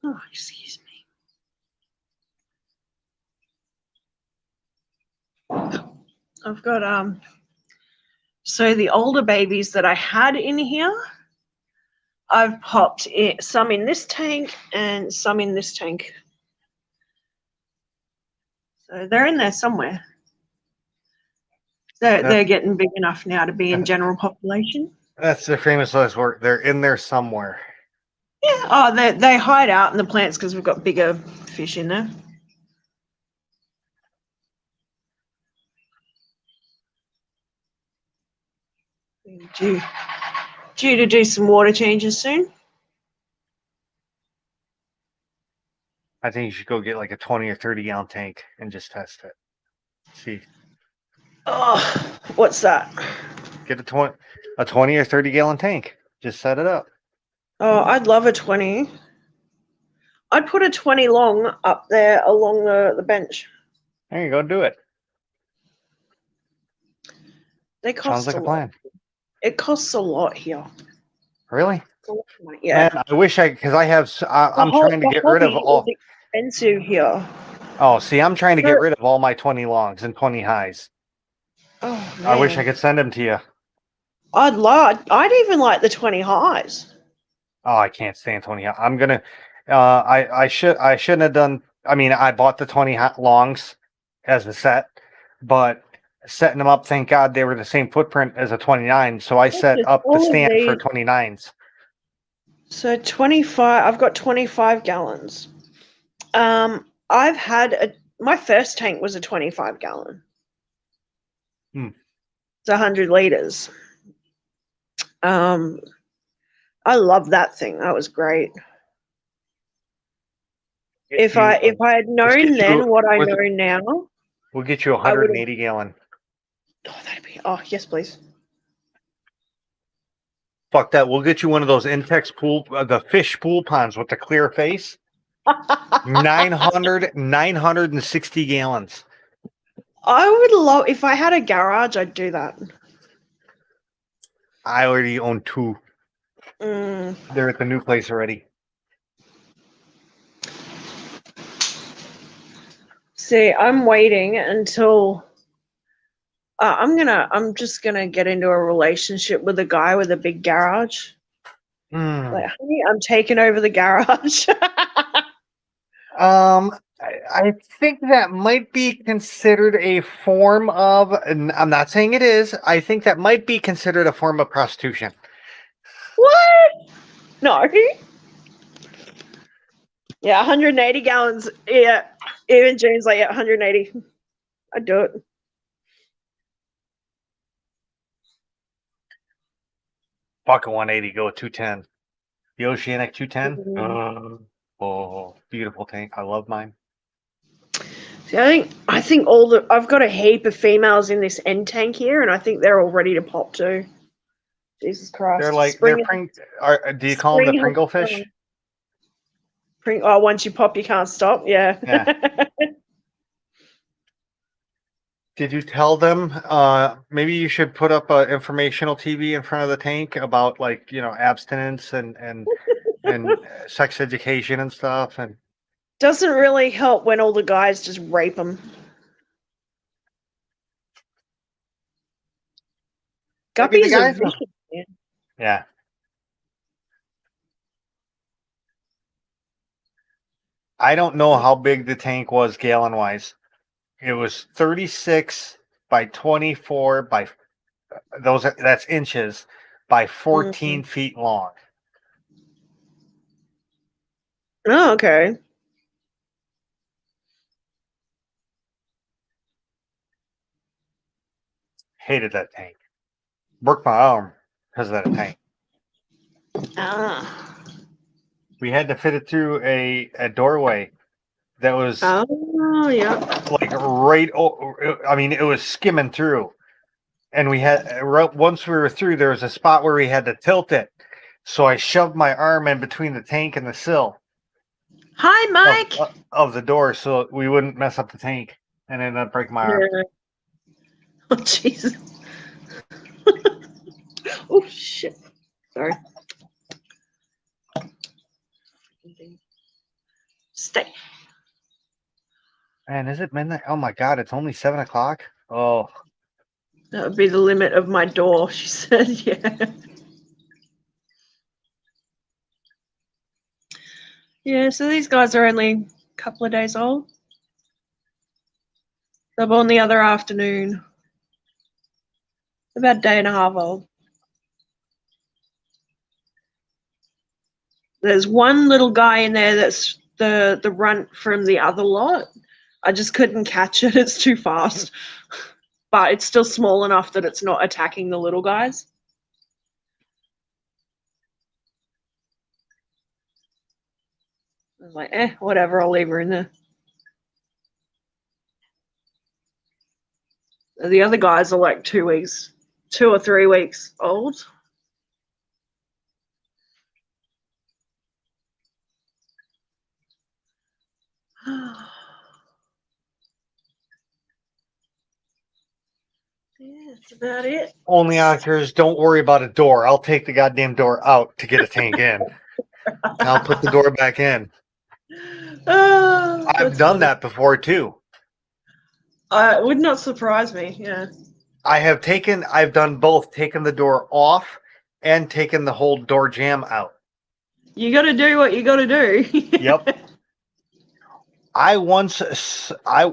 Oh, excuse me. I've got so the older babies that I had in here, I've popped some in this tank and some in this tank. So they're in there somewhere. They're getting big enough now to be in general population. That's the famous last word. They're in there somewhere. Yeah. Oh, they hide out in the plants because we've got bigger fish in there. Due to do some water changes soon. I think you should go get like a 20 or 30 gallon tank and just test it. See. Oh, what's that? Get a 20 or 30 gallon tank. Just set it up. Oh, I'd love a 20. I'd put a 20 long up there along the bench. There you go. Do it. They cost Sounds like a plan. It costs a lot here. Really? Yeah. Man, I wish because I'm trying to get rid of all. It's expensive here. Oh, see, I'm trying to get rid of all my 20 longs and 20 highs. Oh, man. I wish I could send them to you. I'd even like the 20 highs. Oh, I can't stand 20 highs. I'm gonna, I shouldn't have done. I mean, I bought the 20 longs as a set, but setting them up, thank God they were the same footprint as a 29. So I set up the All of stand for these. 29s. So 25. I've got 25 gallons. I've had my first tank was a 25 gallon. It's 100 liters. I love that thing. That was great. If I had known then what I know now, we'll get you a I would 180 gallon. Oh, that'd be. Oh, yes, please. Fuck that. We'll get you one of those Intex pool, the fish pool ponds with the clear face. 960 gallons. I would love if I had a garage. I'd do that. I already own 2. They're at the new place already. See, I'm waiting until I'm just gonna get into a relationship with a guy with a big garage. Like, honey, I'm taking over the garage. I think that might be considered a form of, and I'm not saying it is, I think that might be considered a form of prostitution. What? No. Yeah, 180 gallons. Yeah. Even James like, yeah, 180. I'd do it. Fucking 180, go with 210. The Oceanic 210. Oh, beautiful tank. I love mine. See, I think I've got a heap of females in this end tank here, and I think they're all ready to pop too. Jesus Christ! They're like do you call them the Pringle fish? Oh, once you pop, you can't stop. Yeah. Did you tell them? Maybe you should put up an informational TV in front of the tank about abstinence and sex education and stuff. And doesn't really help when all the guys just rape them. Guppies are vicious, man. Yeah. I don't know how big the tank was gallon wise. It was 36 by 24 by that's inches by 14 feet long. Oh, okay. Hated that tank. Broke my arm because of that tank. We had to fit it through a doorway that was like right. I mean, it was skimming through, and we had once we were through, there was a spot where we had to tilt it. So I shoved my arm in between the tank and the sill. Hi, Mike. Of the door, so we wouldn't mess up the tank, and ended up breaking my arm. Oh Jesus! Oh shit! Sorry. Stay. Man, is it midnight? Oh my God, it's only 7 o'clock. Oh, that would be the limit of my door. She said, "Yeah." Yeah. So these guys are only a couple of days old. They're born the other afternoon. About a day and a half old. There's one little guy in there that's the runt from the other lot. I just couldn't catch it. It's too fast. But it's still small enough that it's not attacking the little guys. I was like, whatever, I'll leave her in there. The other guys are like 2 or 3 weeks old. Yeah, that's about it. Only actors, don't worry about a door. I'll take the goddamn door out to get a tank in. I'll put the door back in. I've done that before too. It would not surprise me. Yeah. I've done both, taken the door off and taken the whole door jamb out. You got to do what you got to do. Yep.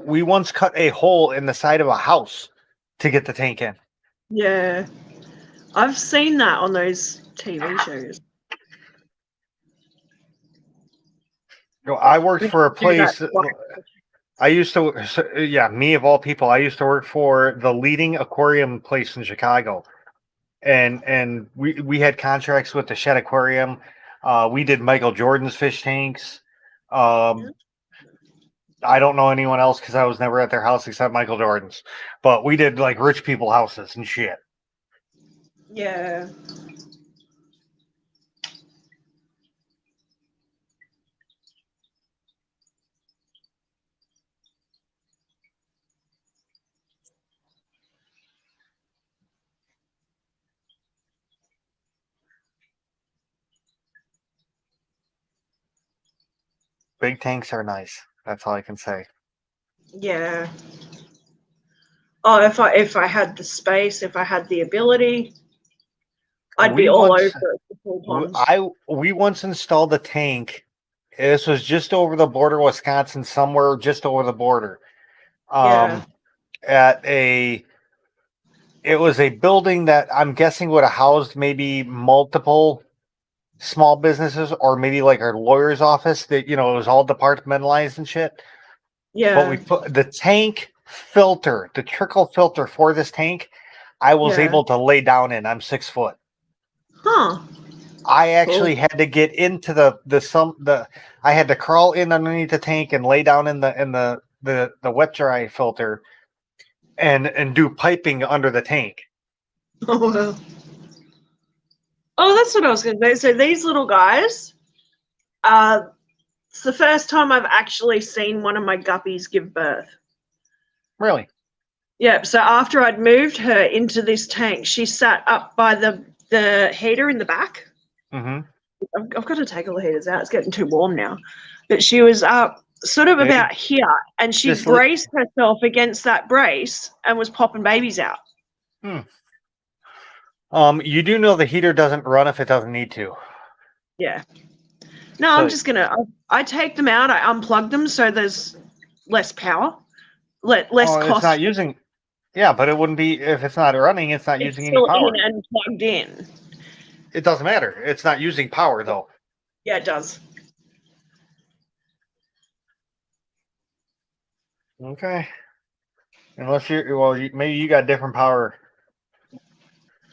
We once cut a hole in the side of a house to get the tank in. Yeah. I've seen that on those TV shows. I worked We for a do that place. I used to, yeah, me of all people, I used to work for the leading aquarium place in Chicago, and we had contracts with the Shed Aquarium. We did Michael Jordan's fish tanks. I don't know anyone else because I was never at their house except Michael Jordan's. But we did like rich people houses and shit. Yeah. Big tanks are nice. That's all I can say. Yeah. Oh, if I had the space, if I had the ability, I'd be all over it for full ponds. We once installed a tank. This was just over the border, Wisconsin, somewhere just over the border. Yeah. At a, it was a building that I'm guessing would have housed maybe multiple small businesses or maybe like our lawyer's office. That it was all departmentalized and shit. But we Yeah. put the tank filter, the trickle filter for this tank. I was Yeah. able to lay down in. I'm 6 foot. Huh. I actually Cool. had to get into the I had to crawl in underneath the tank and lay down in the wet dry filter and do piping under the tank. Oh, well. Oh, that's what I was going to say. So these little guys, it's the first time I've actually seen one of my guppies give birth. Really? Yeah. So after I'd moved her into this tank, she sat up by the heater in the back. Mm-hmm. I've got to take all the heaters out. It's getting too warm now. But she was up sort of about here, and she braced herself against that brace and was popping babies out. You do know the heater doesn't run if it doesn't need to. Yeah. No, so, I'm just gonna. I take them out. I unplug them so there's less power, less cost. It's not using. Yeah, but it wouldn't be if it's not running. It's not using any power. In and plugged in. It doesn't matter. It's not using power though. Yeah, it does. Okay. Unless maybe you got different power.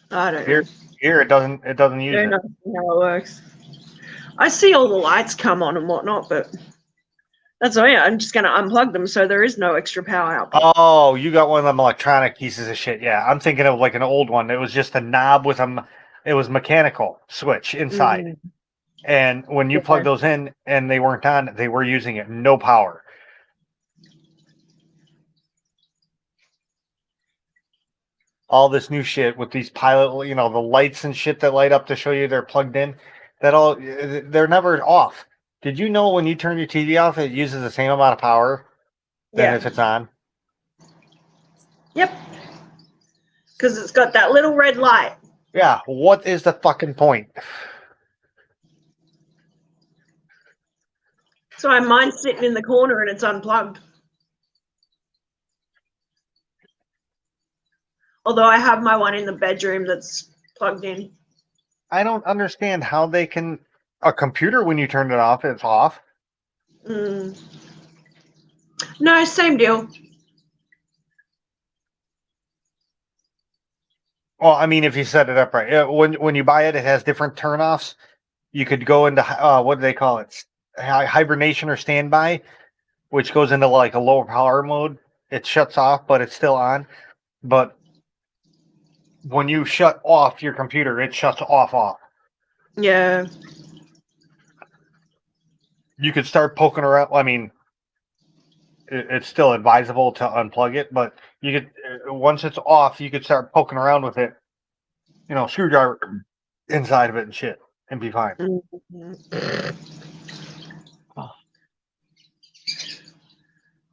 I don't know. Here it doesn't use it. I don't know how it works. I see all the lights come on and whatnot, but that's all. Yeah, I'm just gonna unplug them so there is no extra power output. Oh, you got one of them electronic pieces of shit. Yeah, I'm thinking of like an old one. It was just a knob with it was mechanical switch inside. Mm. And when you plug those in and they weren't on, they were using it. No power. All this new shit with these pilot, the lights and shit that light up to show you they're plugged in, they're never off. Did you know when you turn your TV off, it uses the same amount of power than if it's on? Yep. Because it's got that little red light. Yeah. What is the fucking point? So mine's sitting in the corner and it's unplugged. Although I have my one in the bedroom that's plugged in. I don't understand how they can... A computer, when you turn it off, it's off. No, same deal. Well, I mean, if you set it up right. When you buy it, it has different turnoffs. You could go into, what do they call it? Hibernation or standby, which goes into like a lower power mode. It shuts off, but it's still on. But when you shut off your computer, it shuts off. Yeah. You could start poking around. I mean, it's still advisable to unplug it, but you could, once it's off, you could start poking around with it, screwdriver inside of it and shit, and be fine. Mm-hmm. Oh.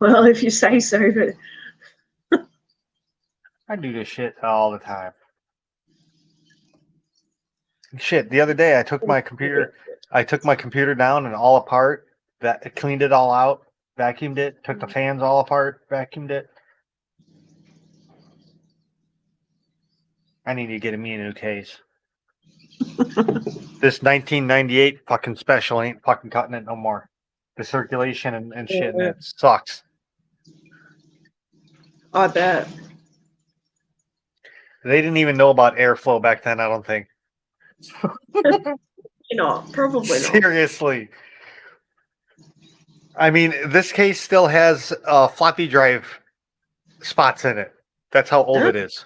Well, if you say so, but I do this shit all the time. Shit, the other day I took my computer I took my computer down and all apart. That cleaned it all out, vacuumed it, took the fans all apart, vacuumed it. I need to get me a new case. This 1998 fucking special ain't fucking cutting it no more. The circulation and shit in it sucks. I bet. They didn't even know about airflow back then, I don't think. Probably not. Seriously. I mean, this case still has floppy drive spots in it. That's how old it is.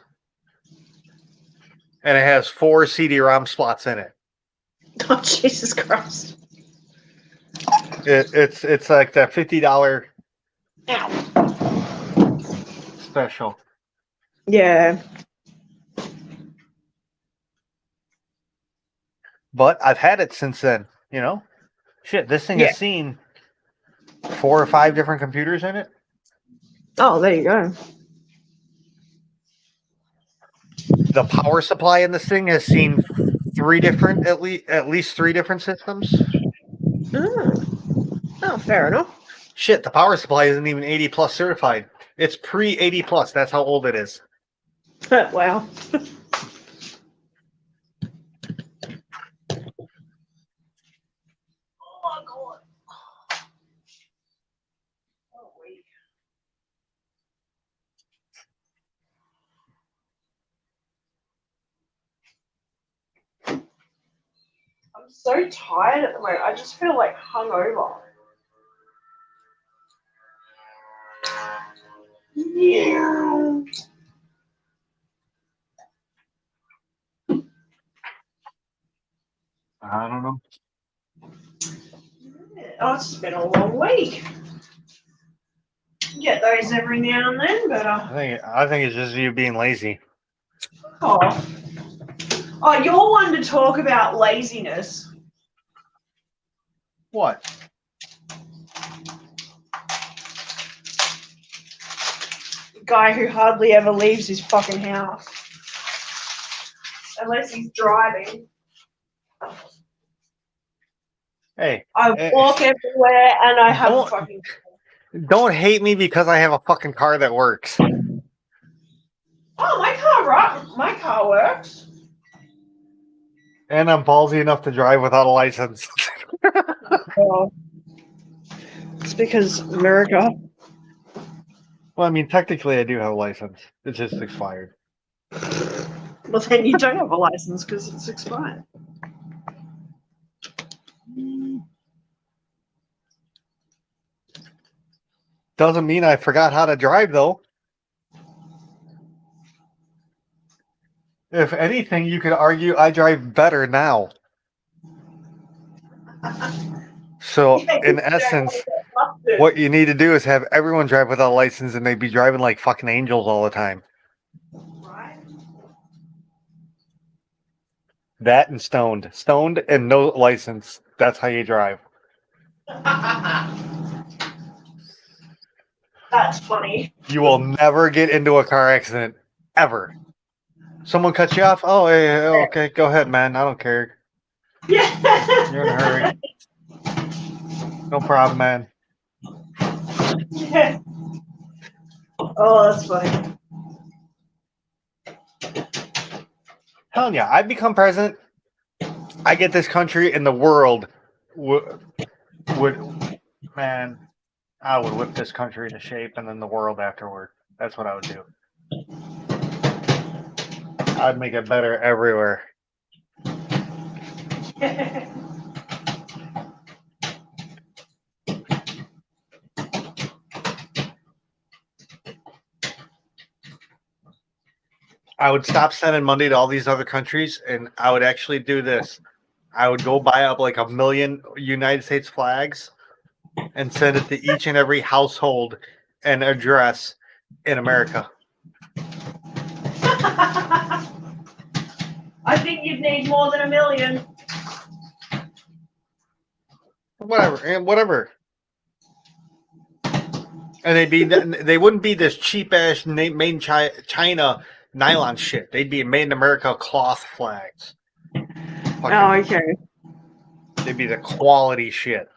And it has 4 CD-ROM slots in it. Oh, Jesus Christ. It's like that $50 Ow. special. Yeah. But I've had it since then, you know? Shit, this thing has seen 4 or 5 different computers in it. Oh, there you go. The power supply in this thing has seen 3 different, at least 3 different systems. Oh, fair enough. Shit, the power supply isn't even 80 plus certified. It's pre 80 plus. That's how old it is. Wow. I'm so tired at the moment. I just feel like hungover. Yeah. I don't know. Oh, it's been a long week. Get those every now and then, but I think it's just you being lazy. oh, you're one to talk about laziness. What? Guy who hardly ever leaves his fucking house. Unless he's driving. Hey. I walk everywhere and I have a fucking... Don't hate me because I have a fucking car that works. Oh, my car works. And I'm ballsy enough to drive without a license. Well, it's because America. Well, I mean, technically I do have a license. It's just expired. Well, then you don't have a license because it's expired. Doesn't mean I forgot how to drive, though. If anything, you could argue I drive better now. So, in essence, what you need to do is have everyone drive without a license and they'd be driving like fucking angels all the time. Right. That and stoned. Stoned and no license. That's how you drive. That's funny. You will never get into a car accident. Ever. Someone cuts you off? Oh, hey, okay, go ahead, man. I don't care. Yeah. You're in a hurry. No problem, man. Yeah. Oh, that's funny. Telling you, I become president. I get this country and the world man, I would whip this country into shape and then the world afterward. That's what I would do. I'd make it better everywhere. I would stop sending money to all these other countries and I would actually do this. I would go buy up like 1 million United States flags and send it to each and every household and address in America. I think you'd need more than 1 million. Whatever. And they wouldn't be this cheap ass made in China nylon shit. They'd be made in America cloth flags. Oh, okay. They'd be the quality shit.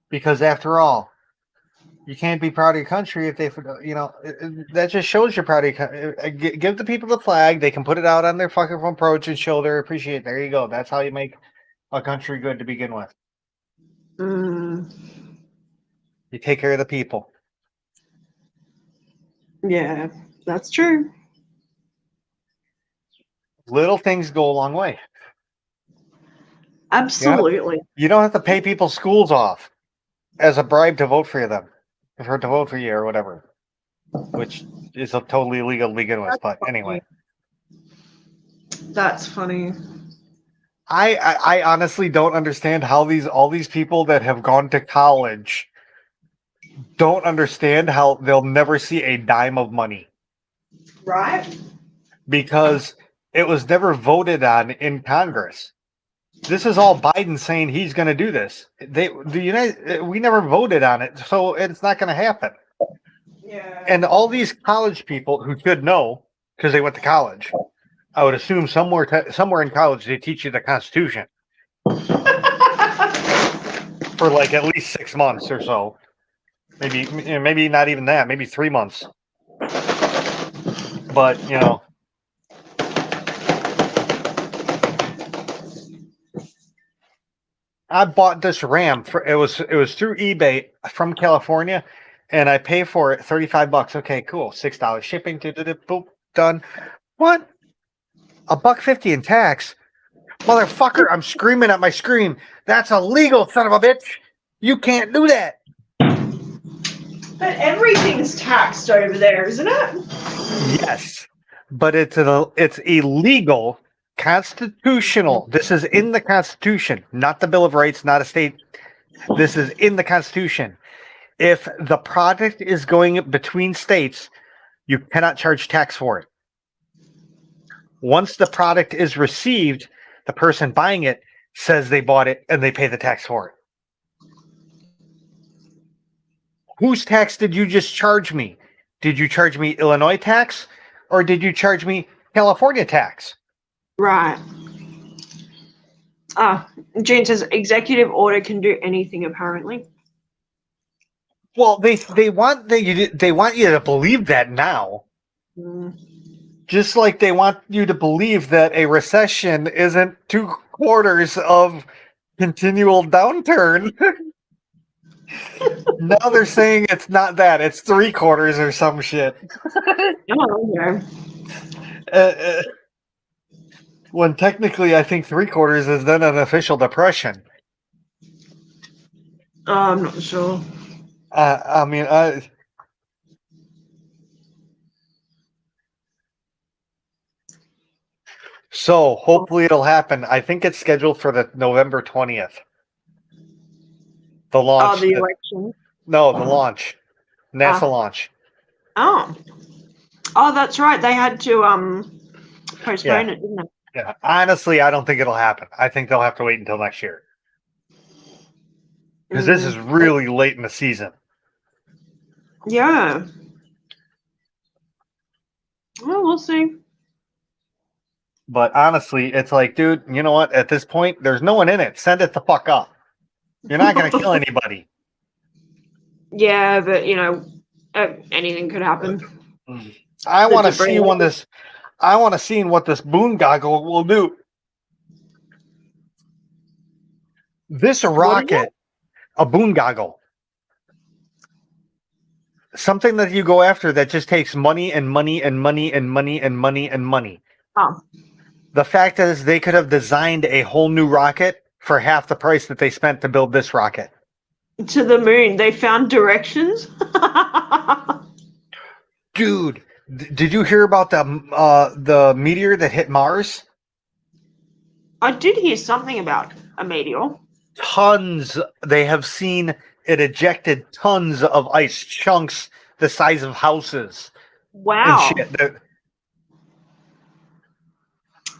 Because after all, you can't be proud of your country if they, that just shows you're proud of your country. Give the people the flag. They can put it out on their fucking front porch and show their appreciation. There you go. That's how you make a country good to begin with. Mm. You take care of the people. Yeah, that's true. Little things go a long way. Absolutely. You don't have to pay people's schools off as a bribe to vote for them, to vote for you or whatever, which is totally illegal to begin with. But anyway, that's funny. I honestly don't understand how all these people that have gone to college don't understand how they'll never see a dime of money. Right? Because it was never voted on in Congress. This is all Biden saying he's going to do this. We never voted on it, so it's not going to happen. Yeah. And all these college people who should know because they went to college, I would assume somewhere in college they teach you the Constitution for like at least 6 months or so. Maybe not even that. Maybe 3 months. But I bought this RAM it was through eBay from California, and I pay for it $35. Okay, cool. $6 shipping. Boop, done. What? $1.50 in tax, motherfucker! I'm screaming at my screen. That's illegal, son of a bitch! You can't do that. But everything's taxed over there, isn't it? Yes, but it's illegal. Constitutional. This is in the Constitution, not the Bill of Rights, not a state. This is in the Constitution. If the product is going between states, you cannot charge tax for it. Once the product is received, the person buying it says they bought it and they pay the tax for it. Whose tax did you just charge me? Did you charge me Illinois tax or did you charge me California tax? Right. Jane says executive order can do anything apparently. Well, they want you to believe that now. Mm. Just like they want you to believe that a recession isn't 2/4 of continual downturn. Now they're saying it's not that; it's 3/4 or some shit. Oh, yeah. When technically, I think 3/4 is then an official depression. I'm not sure. So hopefully it'll happen. I think it's scheduled for the November 20th. The launch. The election. No, the launch. NASA launch. Oh, that's right. They had to postpone it, didn't they? Yeah. Honestly, I don't think it'll happen. I think they'll have to wait until next year. Because this is really late in the season. Yeah. Well, we'll see. But honestly, it's like, dude, you know what? At this point, there's no one in it. Send it the fuck up. You're not going to kill anybody. Yeah, but, anything could happen. I want to see what this boondoggle will do. This rocket, a boondoggle. Something that you go after that just takes money and money and money and money and money and money. Oh. The fact is they could have designed a whole new rocket for half the price that they spent to build this rocket. To the moon. They found directions. Dude, did you hear about the meteor that hit Mars? I did hear something about a meteor. Tons. They have seen it ejected tons of ice chunks the size of houses. Wow. And shit.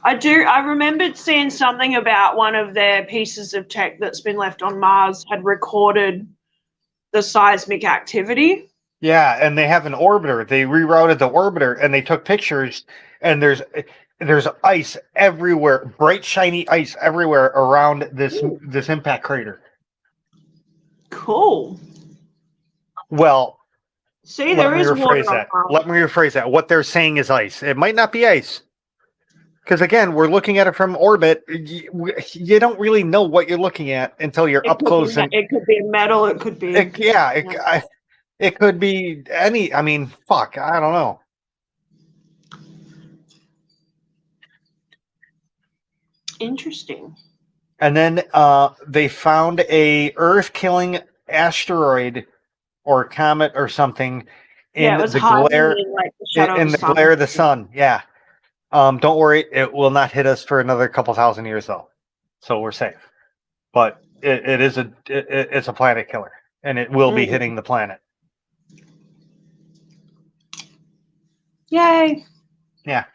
I remembered seeing something about one of their pieces of tech that's been left on Mars had recorded the seismic activity. Yeah, and they have an orbiter. They rerouted the orbiter and they took pictures, and there's ice everywhere, bright shiny ice everywhere around this impact crater. Cool. Well, See, there is water on Mars. Let me rephrase that. What they're saying is ice. It might not be ice. Because again, we're looking at it from orbit. You don't really know what you're looking at until you're up close. It could be metal. It could be. It could be any. I mean, fuck. I don't know. Interesting. And then they found a Earth-killing asteroid or comet or something in the glare in the glare of the sun. Yeah. Don't worry, it will not hit us for another couple thousand years though, so we're safe. But it's a planet killer, and it will be hitting the planet. Yay! Yeah.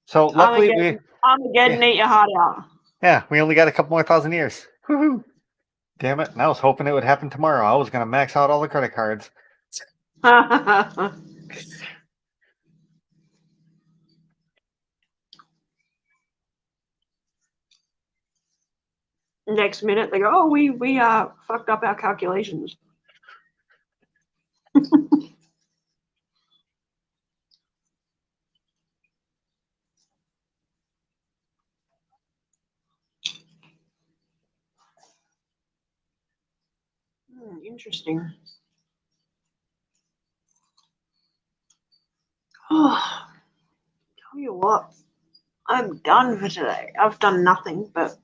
So luckily Armageddon, eat your heart out. Yeah, we only got a couple more thousand years. Woohoo! Damn it! And I was hoping it would happen tomorrow. I was gonna max out all the credit cards. Next minute they go, oh, we fucked up our calculations. Interesting. Oh, tell you what, I'm done for today. I've done nothing but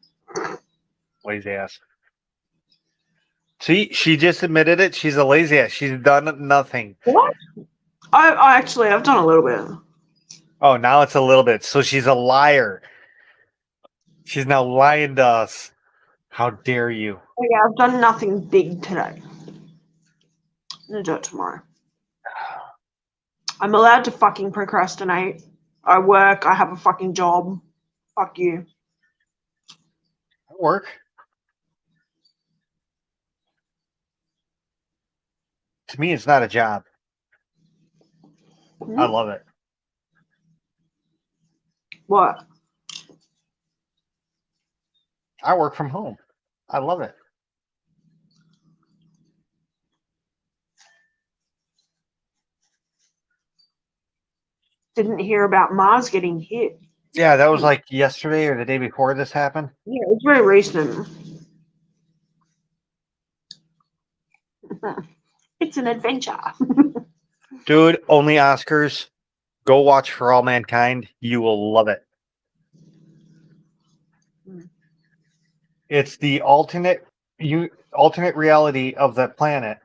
Lazy ass. See, she just admitted it. She's a lazy ass. She's done nothing. What? I've done a little bit. Oh, now it's a little bit. So she's a liar. She's now lying to us. How dare you? Oh, yeah, I've done nothing big today. I'm gonna do it tomorrow. I'm allowed to fucking procrastinate. I work. I have a fucking job. Fuck you. Work. To me, it's not a job. I love it. What? I work from home. I love it. Didn't hear about Mars getting hit. Yeah, that was like yesterday or the day before this happened. Yeah, it's very recent. It's an adventure. Dude, only Oscars. Go watch For All Mankind. You will love it. It's the alternate reality of the planet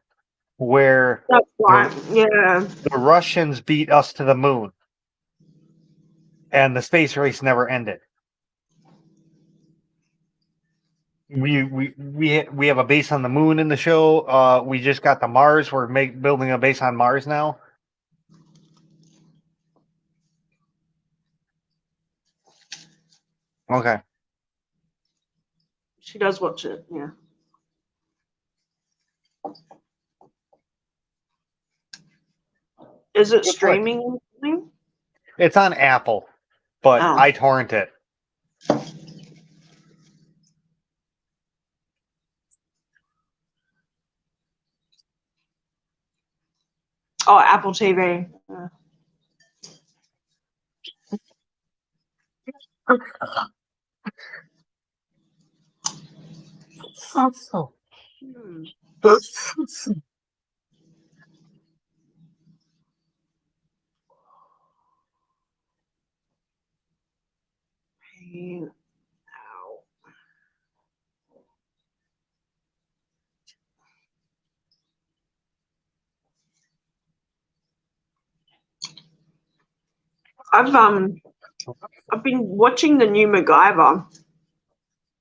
where the Russians beat us to the moon and the space race never ended. We have a base on the moon in the show. We just got the Mars. We're building a base on Mars now. Okay. She does watch it, yeah. Is it streaming? It's on Apple, but I torrent it. Oh, Apple TV. Yeah. So. I've been watching the new MacGyver.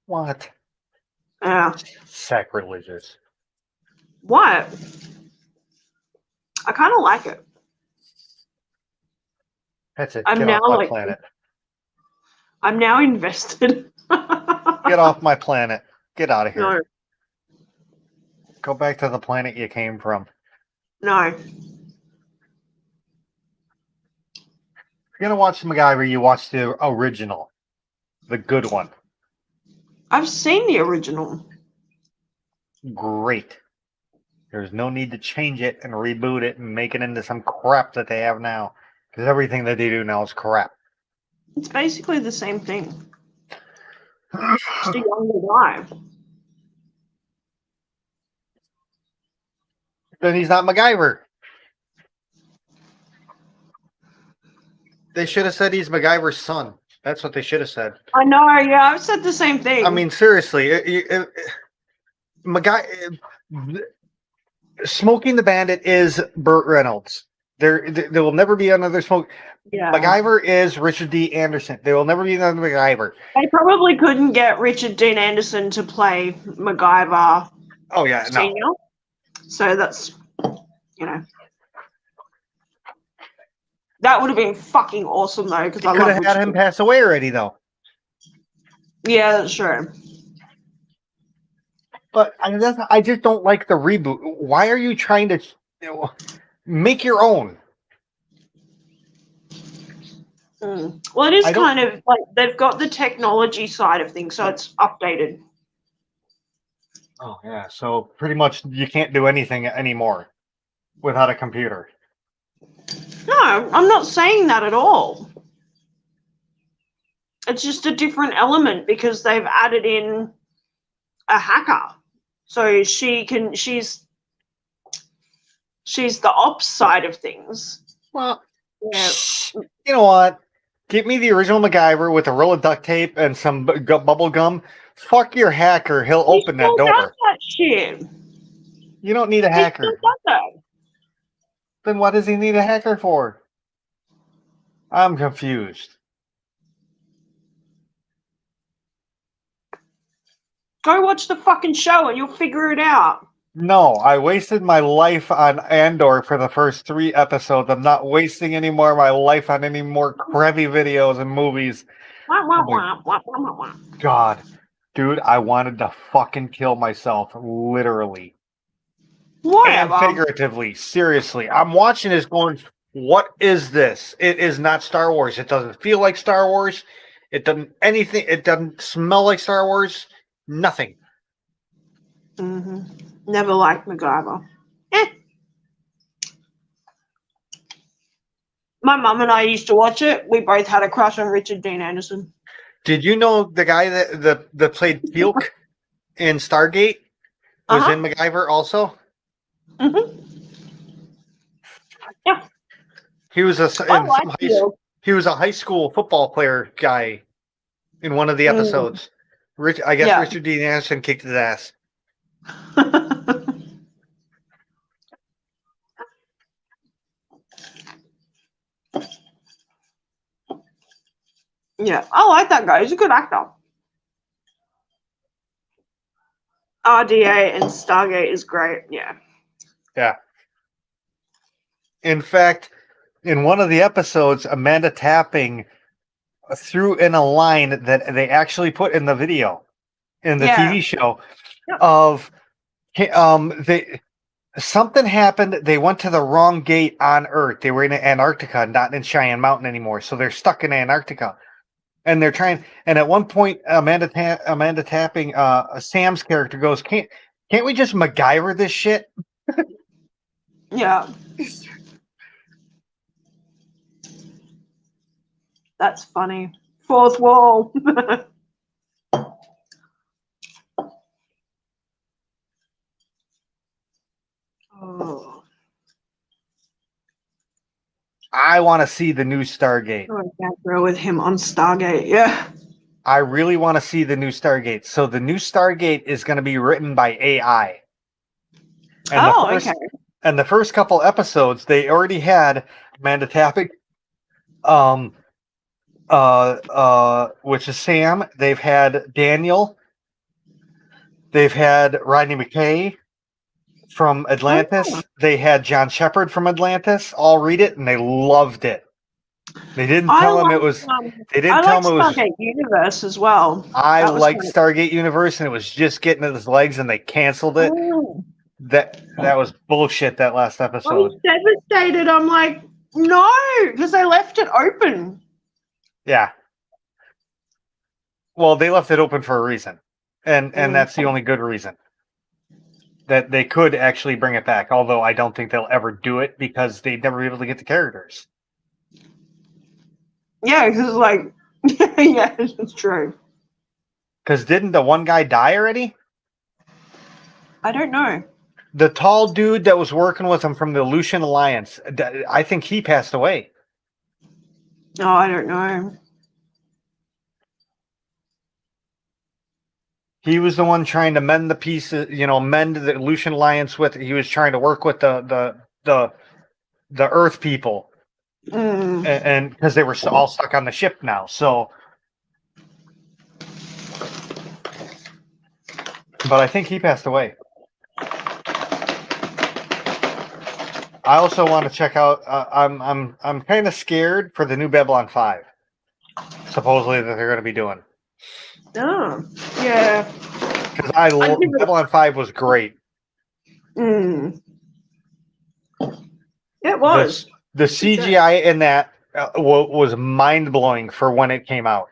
What? Yeah. Sacrilegious. What? I kind of like it. That's it. Get off my planet. I'm now invested. Get off my planet. Get out of here. No. Go back to the planet you came from. No. you're gonna watch MacGyver, you watch the original, the good one. I've seen the original. Great. There's no need to change it and reboot it and make it into some crap that they have now. Because everything that they do now is crap. It's basically the same thing. Just a younger guy. Then he's not MacGyver. They should have said he's MacGyver's son. That's what they should have said. I know, yeah, I've said the same thing. I mean, seriously, Smoking the Bandit is Burt Reynolds. There will never be another Smoke. Yeah. MacGyver is Richard D. Anderson. There will never be another MacGyver. They probably couldn't get Richard Dean Anderson to play MacGyver. Oh yeah, Senior. no. So that's, that would have been fucking awesome though. Because I could have had him pass away already though. Yeah, that's true. But I just don't like the reboot. Why are you trying to make your own? Well, it is kind of like they've got the technology side of things, so it's updated. Oh, yeah. So pretty much you can't do anything anymore without a computer. No, I'm not saying that at all. It's just a different element because they've added in a hacker. So she's the ops side of things. Well, yeah. You know what? Get me the original MacGyver with a roll of duct tape and some bubble gum. Fuck your hacker. He'll open that door. Does that shit. You don't need a hacker. He still does that. Then what does he need a hacker for? I'm confused. Go watch the fucking show and you'll figure it out. No, I wasted my life on Andor for the first 3 episodes. I'm not wasting any more of my life on any more crappy videos and movies. God. Dude, I wanted to fucking kill myself, literally. Whatever. And figuratively, seriously. I'm watching this going, what is this? It is not Star Wars. It doesn't feel like Star Wars. It doesn't smell like Star Wars. Nothing. Never liked MacGyver. My mum and I used to watch it. We both had a crush on Richard Dean Anderson. Did you know the guy that played Teal'c in Stargate was in MacGyver also? Yeah. He was a high school football player guy in one of the episodes. I guess Richard Dean Anderson kicked his ass. Yeah, I like that guy. He's a good actor. RDA and Stargate is great. Yeah. Yeah. In fact, in one of the episodes, Amanda Tapping threw in a line that they actually put in the video, in the TV show, of something happened. They went to the wrong gate on Earth. They were in Antarctica, not in Cheyenne Mountain anymore. So they're stuck in Antarctica. And they're trying, and at one point, Amanda Tapping, Sam's character goes, "Can't we just MacGyver this shit?" Yeah. That's funny. Fourth wall. Oh. I want to see the new Stargate. Oh, I can't go with him on Stargate. Yeah. I really want to see the new Stargate. So the new Stargate is going to be written by AI. And okay. And the first couple episodes, they already had Amanda Tapping, which is Sam. They've had Daniel. They've had Rodney McKay from Atlantis. Oh. They had John Shepard from Atlantis. All read it, and they loved it. They didn't tell him it was. They didn't tell him it was Stargate Universe as well. I liked Stargate Universe, and it was just getting its legs, and they canceled it. Oh. That was bullshit. That last episode. I was devastated. I'm like, No, because they left it open. Yeah. Well, they left it open for a reason, and that's the only good reason that they could actually bring it back. Although I don't think they'll ever do it because they'd never be able to get the characters. Yeah, because like, yeah, it's true. Because didn't the one guy die already? I don't know. The tall dude that was working with him from the Lucian Alliance, I think he passed away. Oh, I don't know. He was the one trying to mend the pieces, mend the Lucian Alliance with. He was trying to work with the Earth people, and because they were all stuck on the ship now. So, but I think he passed away. I also want to check out. I'm kind of scared for the new Babylon 5. Supposedly that they're going to be doing. Oh, yeah. Because Babylon 5 was great. It was. The CGI in that was mind blowing for when it came out.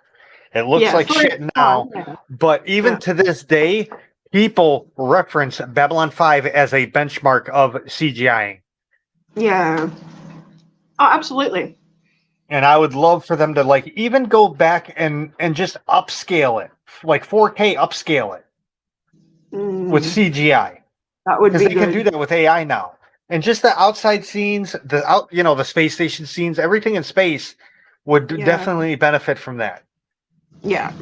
It looks like shit now, but even to this day, people reference Babylon 5 as a benchmark of CGIing. Yeah. Oh, absolutely. And I would love for them to like even go back and just upscale it, like 4K upscale it with CGI. That would be good. Because they can do that with AI now. And just the outside scenes, the space station scenes, everything in space would definitely benefit from that. Yeah.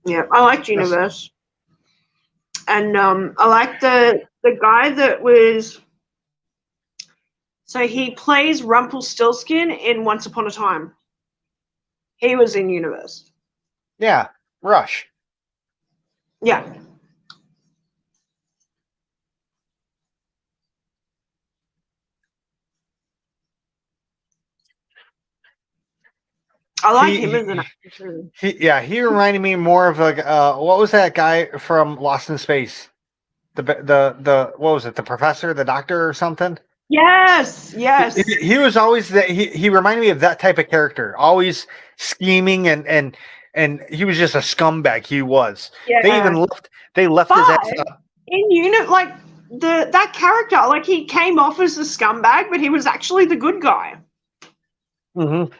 Yeah, I liked Universe. And I like the guy that was. So he plays Rumpelstiltskin in Once Upon a Time. He was in Universe. Yeah, Rush. Yeah. I like him as an actor. He reminded me more of like what was that guy from Lost in Space? The what was it? The professor, the doctor, or something? Yes. He was always that. He reminded me of that type of character, always scheming and he was just a scumbag. He was. Yeah. They left his ass up. In unit, like that character, like he came off as a scumbag, but he was actually the good guy. Mm-hmm.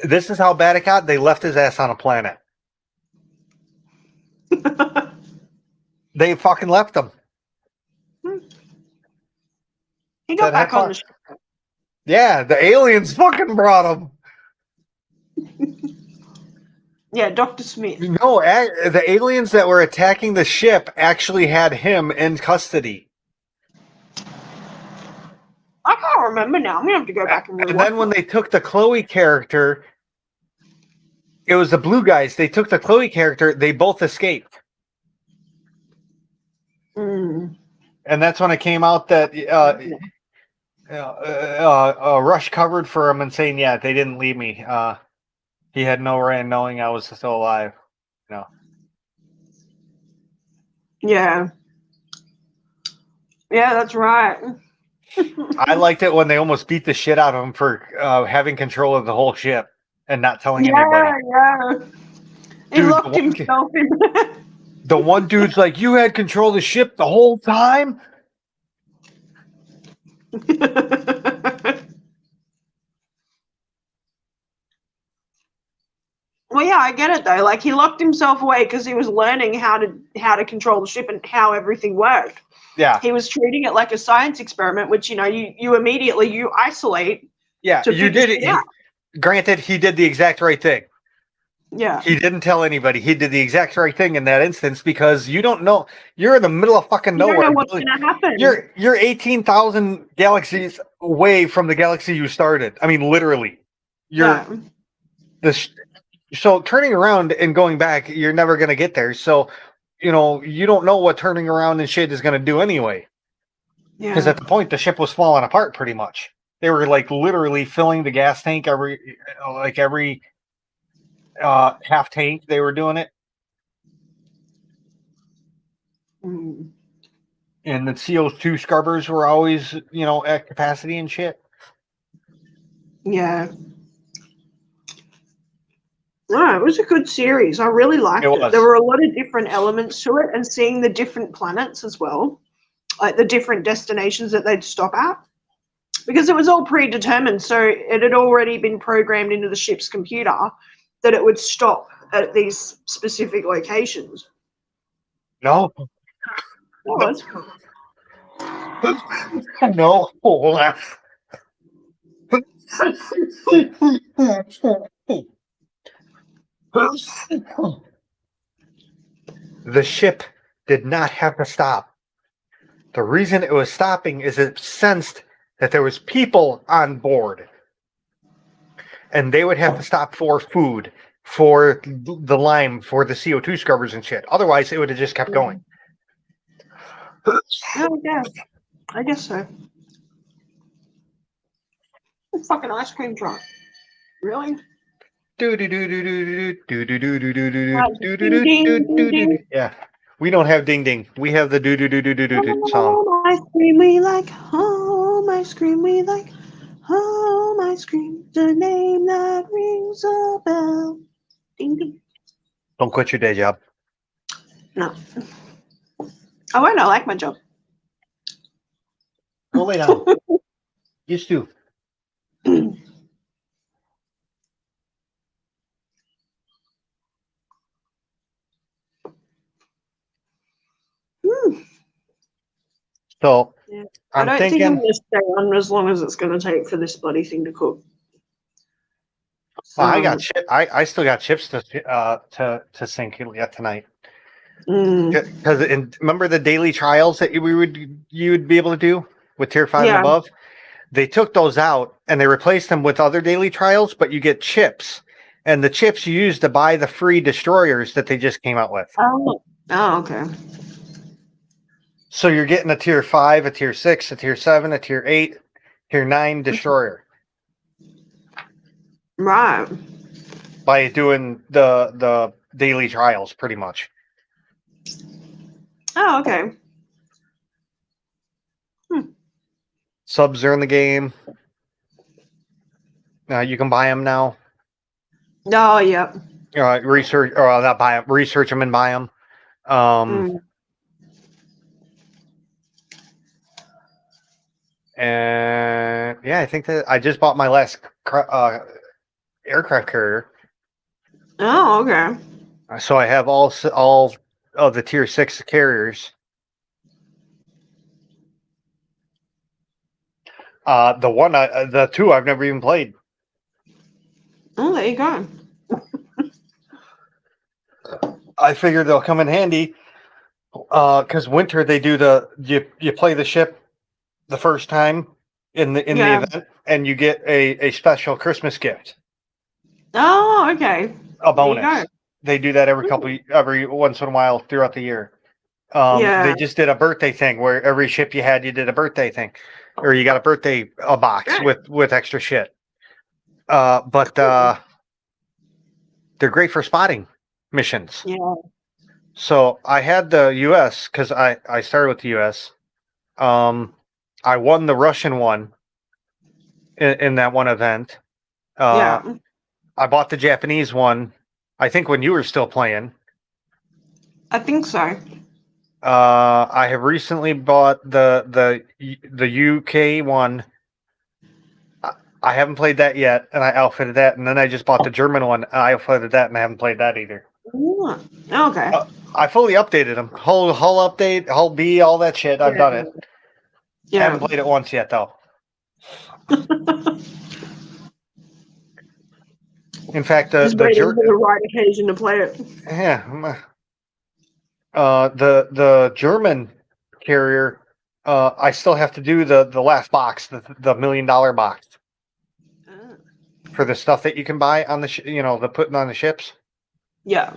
This is how bad it got. They left his ass on a planet. They fucking left him. He got back on the ship. Yeah, the aliens fucking brought him. Yeah, Dr. Smith. No, the aliens that were attacking the ship actually had him in custody. I can't remember now. I'm going to have to go back and rewatch. And then when they took the Chloe character, it was the blue guys. They took the Chloe character. They both escaped. And that's when it came out that Rush covered for him and saying, yeah, they didn't leave me. He had no way of knowing I was still alive. Yeah. Yeah, that's right. I liked it when they almost beat the shit out of him for having control of the whole ship and not telling anybody. Yeah. He locked himself in. The one dude's like, you had control of the ship the whole time? Well, yeah, I get it though. Like he locked himself away because he was learning how to control the ship and how everything worked. Yeah. He was treating it like a science experiment, which you immediately isolate. Yeah, you did it. Granted, he did the exact right thing. Yeah. He didn't tell anybody. He did the exact right thing in that instance because you don't know. You're in the middle of fucking nowhere. You don't know what's going to happen. You're 18,000 galaxies away from the galaxy you started. I mean, literally. So turning around and going back, you're never going to get there. So, you don't know what turning around and shit is going to do anyway. Because at the point, the ship was falling apart pretty much. They were like literally filling the gas tank every half tank. They were doing it. And the CO2 scrubbers were always, at capacity and shit. Yeah. No, it was a good series. I really liked it. There were a lot of different elements to it, and seeing the different planets as well, like the different destinations that they'd stop at, because it was all predetermined. So it had already been programmed into the ship's computer that it would stop at these specific locations. No. What? No. The ship did not have to stop. The reason it was stopping is it sensed that there was people on board. And they would have to stop for food, for the lime, for the CO2 scrubbers and shit. Otherwise, it would have just kept going. Oh, yeah. I guess so. A fucking ice cream truck. Really? Yeah. We don't have ding ding. We have the do do do do do do song. Home ice cream we like. Home ice cream we like. Home ice cream, the name that rings a bell. Ding ding. Don't quit your day job. No. I won't. I like my job. Go lay down. Used to. So Yeah. I'm I don't thinking, think I'm going to stay on as long as it's going to take for this bloody thing to cook. So, I got I still got chips to sink yet tonight. Because remember the daily trials that you would be able to do with tier 5 and above? They took those out and they replaced them with other daily trials, but you get chips. And the chips you use to buy the free destroyers that they just came out with. Oh, okay. So you're getting a tier 5, a tier 6, a tier 7, a tier 8, tier 9 destroyer. Right. By doing the daily trials, pretty much. Oh, okay. Subs are in the game. You can buy them now. Oh, yep. Research, or not buy them. Research them and buy them. And yeah, I think that I just bought my last aircraft carrier. Oh, okay. So I have all of the tier 6 carriers. The two I've never even played. Oh, there you go. I figured they'll come in handy because winter they do you play the ship the first time in the event, and you get a special Christmas gift. Oh, okay. A bonus. They do that every once in a while throughout the year. They just did a birthday thing where every ship you had, you did a birthday thing, or you got a box with extra shit. But they're great for spotting missions. Yeah. So I had the U.S. because I started with the U.S. I won the Russian one in that one event. I bought the Japanese one, I think when you were still playing. I think so. I have recently bought the UK one. I haven't played that yet, and I outfitted that, and then I just bought the German one. I outfitted that, and I haven't played that either. Ooh, okay. I fully updated them. Hull update, Hull B, all that shit. I've done it. Yeah. I haven't played it once yet, though. In fact, the right occasion to play it. Yeah. The German carrier, I still have to do the last box, the $1 million box. For the stuff that you can buy on the the putting on the ships. Yeah.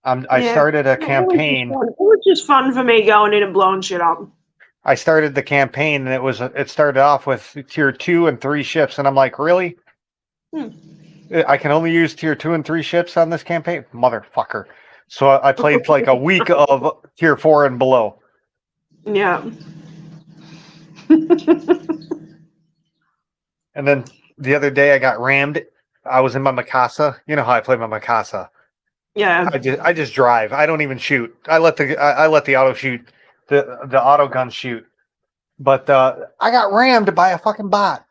I started a campaign. It was just fun for me going in and blowing shit up. I started the campaign, and it started off with tier 2 and 3 ships, and I'm like, really? I can only use tier 2 and 3 ships on this campaign, motherfucker. So I played like a week of tier 4 and below. Yeah. And then the other day I got rammed. I was in my Mikasa. You know how I play my Mikasa. Yeah. I just drive. I don't even shoot. I let the auto shoot, the auto gun shoot. But I got rammed by a fucking bot.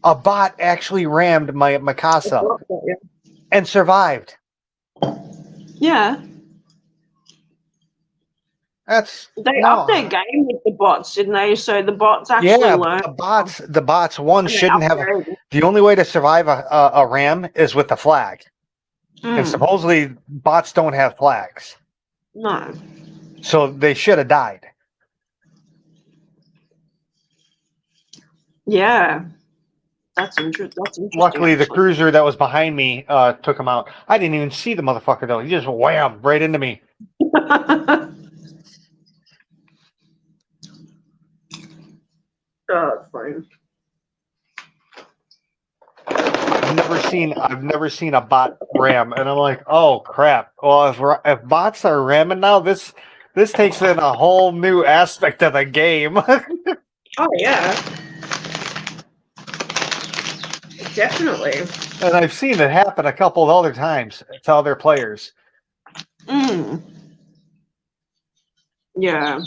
A bot actually rammed my Mikasa and survived. Yeah. That's They upped their game with the bots, didn't they? So the bots actually learn. The bots one shouldn't have. The only way to survive a ram is with the flag, and supposedly bots don't have flags. No. So they should have died. Yeah. That's interesting. Luckily, the cruiser that was behind me took him out. I didn't even see the motherfucker though. He just whammed right into me. Oh, fine. I've never seen a bot ram, and I'm like, oh crap. Well, if bots are ramming now, this takes in a whole new aspect of the game. Oh yeah, definitely. And I've seen it happen a couple of other times to other players. Yeah.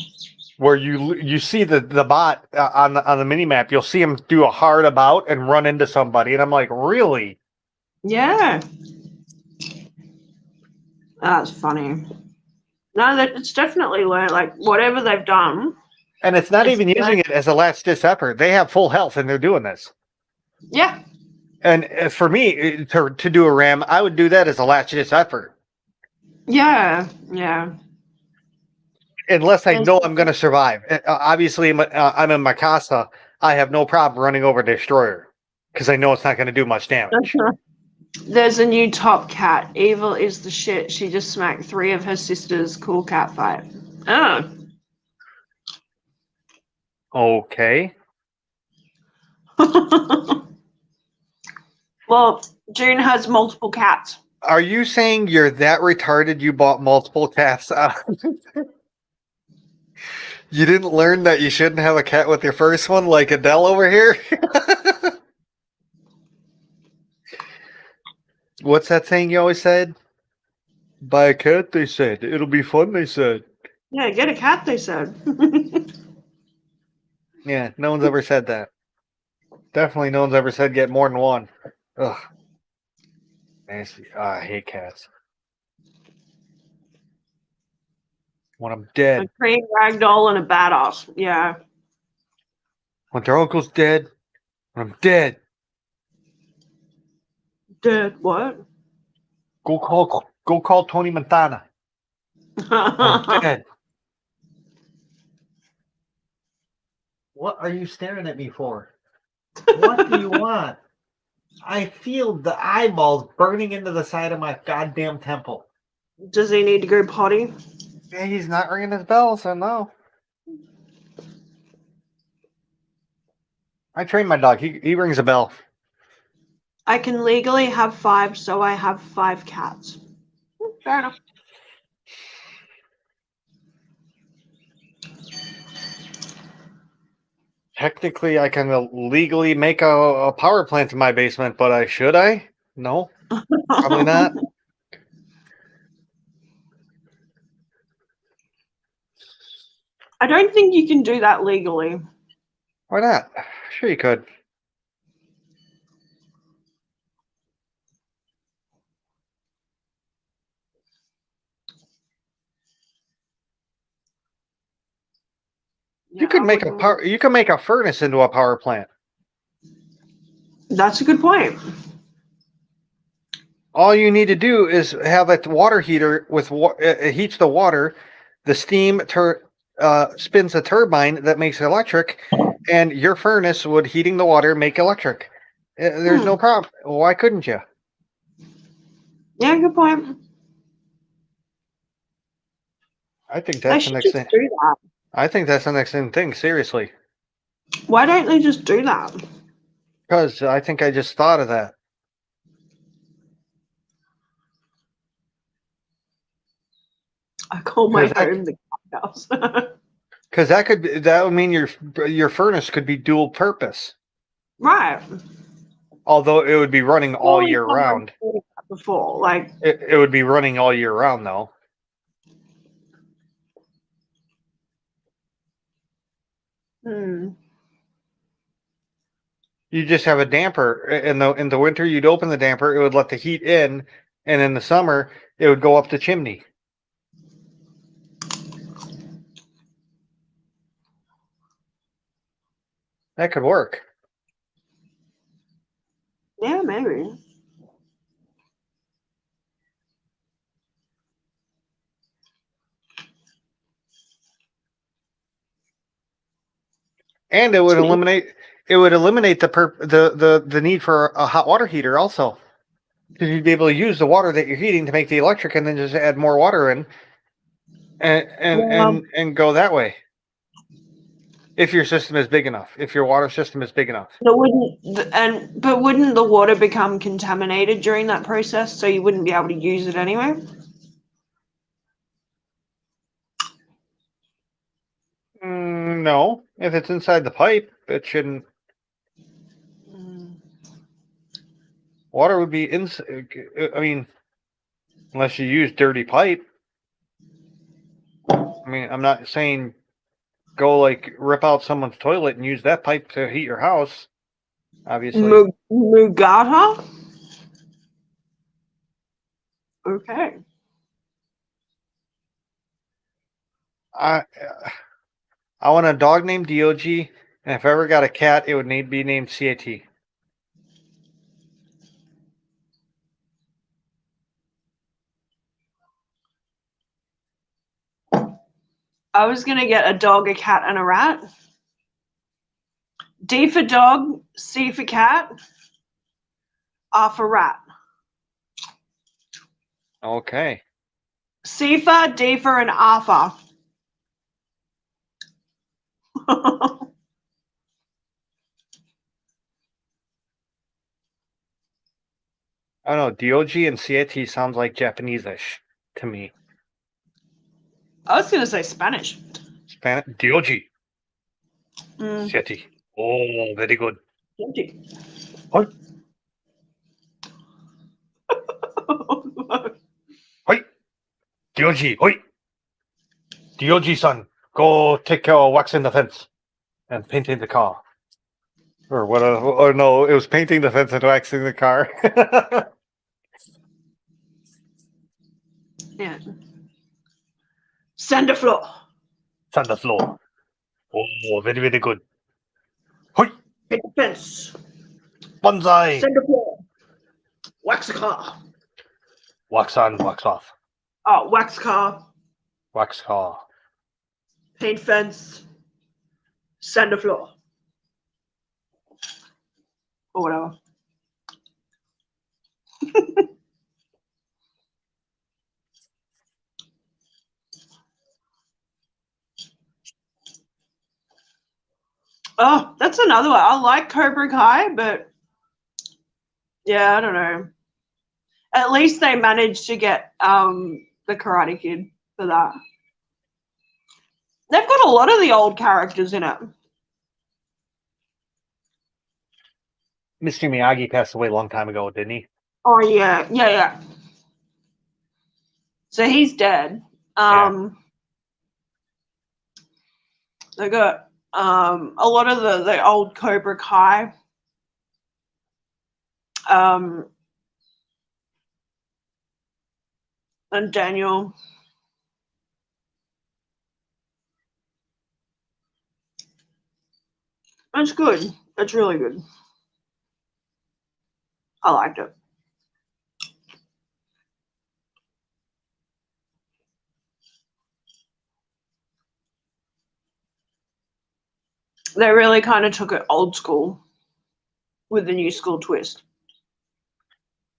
Where you see the bot on the mini map, you'll see him do a hard about and run into somebody, and I'm like, really? Yeah. That's funny. No, it's definitely learned. Like whatever they've done. And it's not even using it as a last ditch effort. They have full health and they're doing this. Yeah. And for me to do a ram, I would do that as a last ditch effort. Yeah. Yeah. Unless I know I'm going to survive. Obviously, I'm in Mikasa. I have no problem running over the destroyer because I know it's not going to do much damage. There's a new top cat. Evil is the shit. She just smacked 3 of her sisters. Cool cat fight. Oh. Okay. Well, June has multiple cats. Are you saying you're that retarded you bought multiple cats? You didn't learn that you shouldn't have a cat with your first one like Adele over here? What's that saying you always said? Buy a cat, they said. It'll be fun, they said. Yeah, get a cat, they said. Yeah, no one's ever said that. Definitely no one's ever said get more than one. Ugh. Nasty. I hate cats. When I'm dead. A cream ragdoll and a badass. Yeah. When their uncle's dead. When I'm dead. Dead what? Go call Tony Montana. I'm dead. What are you staring at me for? What do you want? I feel the eyeballs burning into the side of my goddamn temple. Does he need to go potty? Yeah, he's not ringing his bell, so no. I train my dog. He rings a bell. I can legally have 5, so I have 5 cats. Fair enough. Technically, I can legally make a power plant in my basement, but should I? No, probably not. I don't think you can do that legally. Why not? Sure you could. Yeah, you can make a furnace into a power plant. That's a good point. All you need to do is have a water heater with it heats the water, the steam spins a turbine that makes electric, and your furnace would heating the water make electric. There's no problem. Why couldn't you? Yeah, good point. I think that's the next thing. Do that. I think that's the next thing. Seriously. Why don't they just do that? Because I think I just thought of that. I call my 'Cause that- home the cat house. Because that would mean your furnace could be dual purpose. Right. Although it would be running all year round. Before, like It would be running all year round though. hmm. You just have a damper. In the winter, you'd open the damper, it would let the heat in, and in the summer, it would go up the chimney. That could work. Yeah, maybe. And it would eliminate the need for a hot water heater also. Because you'd be able to use the water that you're heating to make the electric and then just add more water in and go that way. If your system is big enough. If your water system is big enough. But wouldn't the water become contaminated during that process, so you wouldn't be able to use it anyway? No. If it's inside the pipe, it shouldn't. Water would be I mean, unless you use dirty pipe. I mean, I'm not saying go like rip out someone's toilet and use that pipe to heat your house. Obviously. Mugata? Okay. I want a dog named Dog, and if I ever got a cat, it would be named CAT. I was gonna get a dog, a cat, and a rat. D for dog, C for cat, R for rat. Okay. C for, D for, and R for. I don't know. Dog and CAT sounds like Japanese-ish to me. I was gonna say Spanish. Spanish. Dog. Mm. CAT. Oh, very good. Empty. Oi. Oi. Dog. Oi. Dog-san, go take care of waxing the fence and painting the car. Or what? Or no, it was painting the fence and waxing the car. Yeah. Sand the floor. Sand the floor. Oh, very, very good. Hoi! Paint the fence. Bonsai! Sand the floor. Wax the car. Wax on, wax off. Oh, wax car. Wax car. Paint fence. Sand the floor. Or whatever. Oh, that's another one. I like Cobra Kai, but yeah, I don't know. At least they managed to get the Karate Kid for that. They've got a lot of the old characters in it. Mr. Miyagi passed away a long time ago, didn't he? Oh yeah. So he's dead. They got a lot of the old Cobra Kai. And Daniel. It's good. It's really good. I liked it. They really kind of took it old school with the new school twist.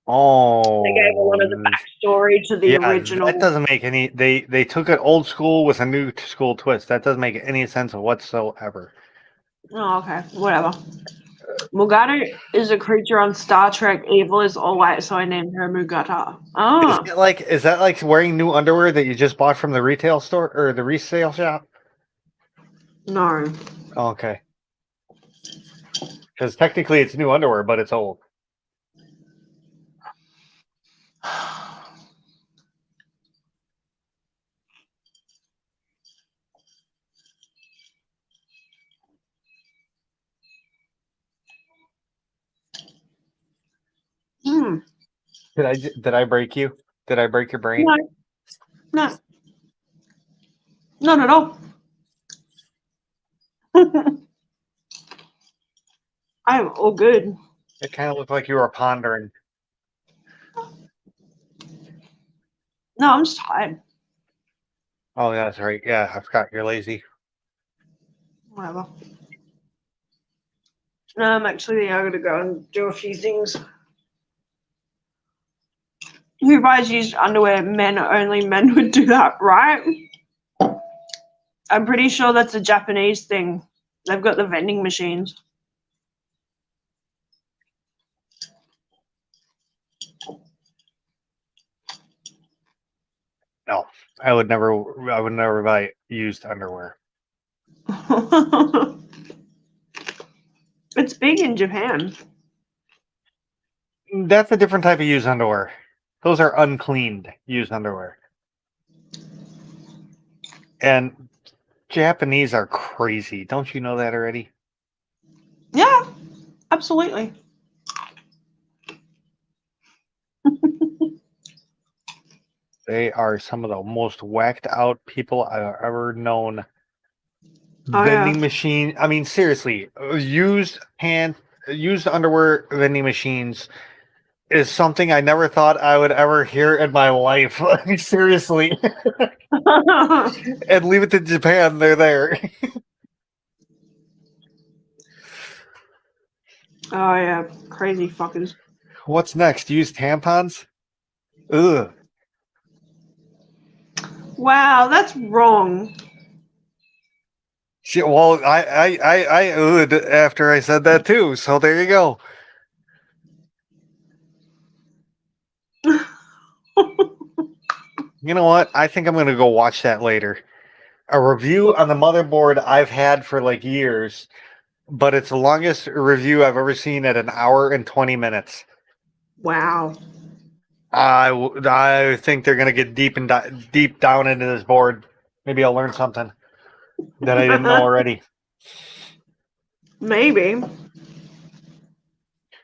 Oh. They gave a lot of the backstory to the original. That doesn't make any. They took it old school with a new school twist. That doesn't make any sense whatsoever. Oh, okay. Whatever. Mugata is a creature on Star Trek. Evil is all white, so I named her Mugata. Oh. Is that like wearing new underwear that you just bought from the retail store or the resale shop? No. Oh, okay. Because technically it's new underwear, but it's old. Hmm. Did I break you? Did I break your brain? No. No. Not at all. I'm all good. It kind of looked like you were pondering. No, I'm just tired. Oh, yeah, that's right. Yeah, I forgot you're lazy. Whatever. No, I'm actually I gotta go and do a few things. Who buys used underwear? Men only. Men would do that, right? I'm pretty sure that's a Japanese thing. They've got the vending machines. No, I would never buy used underwear. It's big in Japan. That's a different type of used underwear. Those are uncleaned used underwear. And Japanese are crazy. Don't you know that already? Yeah, absolutely. They are some of the most whacked out people I've ever known. Oh, Vending yeah. machine. I mean, seriously, used underwear vending machines is something I never thought I would ever hear in my life. Like, seriously. And leave it to Japan, they're there. Oh, yeah. Crazy fuckers. What's next? Use tampons? Ugh. Wow, that's wrong. Shit, well, I would after I said that too. So there you go. You know what? I think I'm going to go watch that later. A review on the motherboard I've had for like years, but it's the longest review I've ever seen at an hour and 20 minutes. Wow. I think they're going to get deep down into this board. Maybe I'll learn something that I didn't know already. Maybe.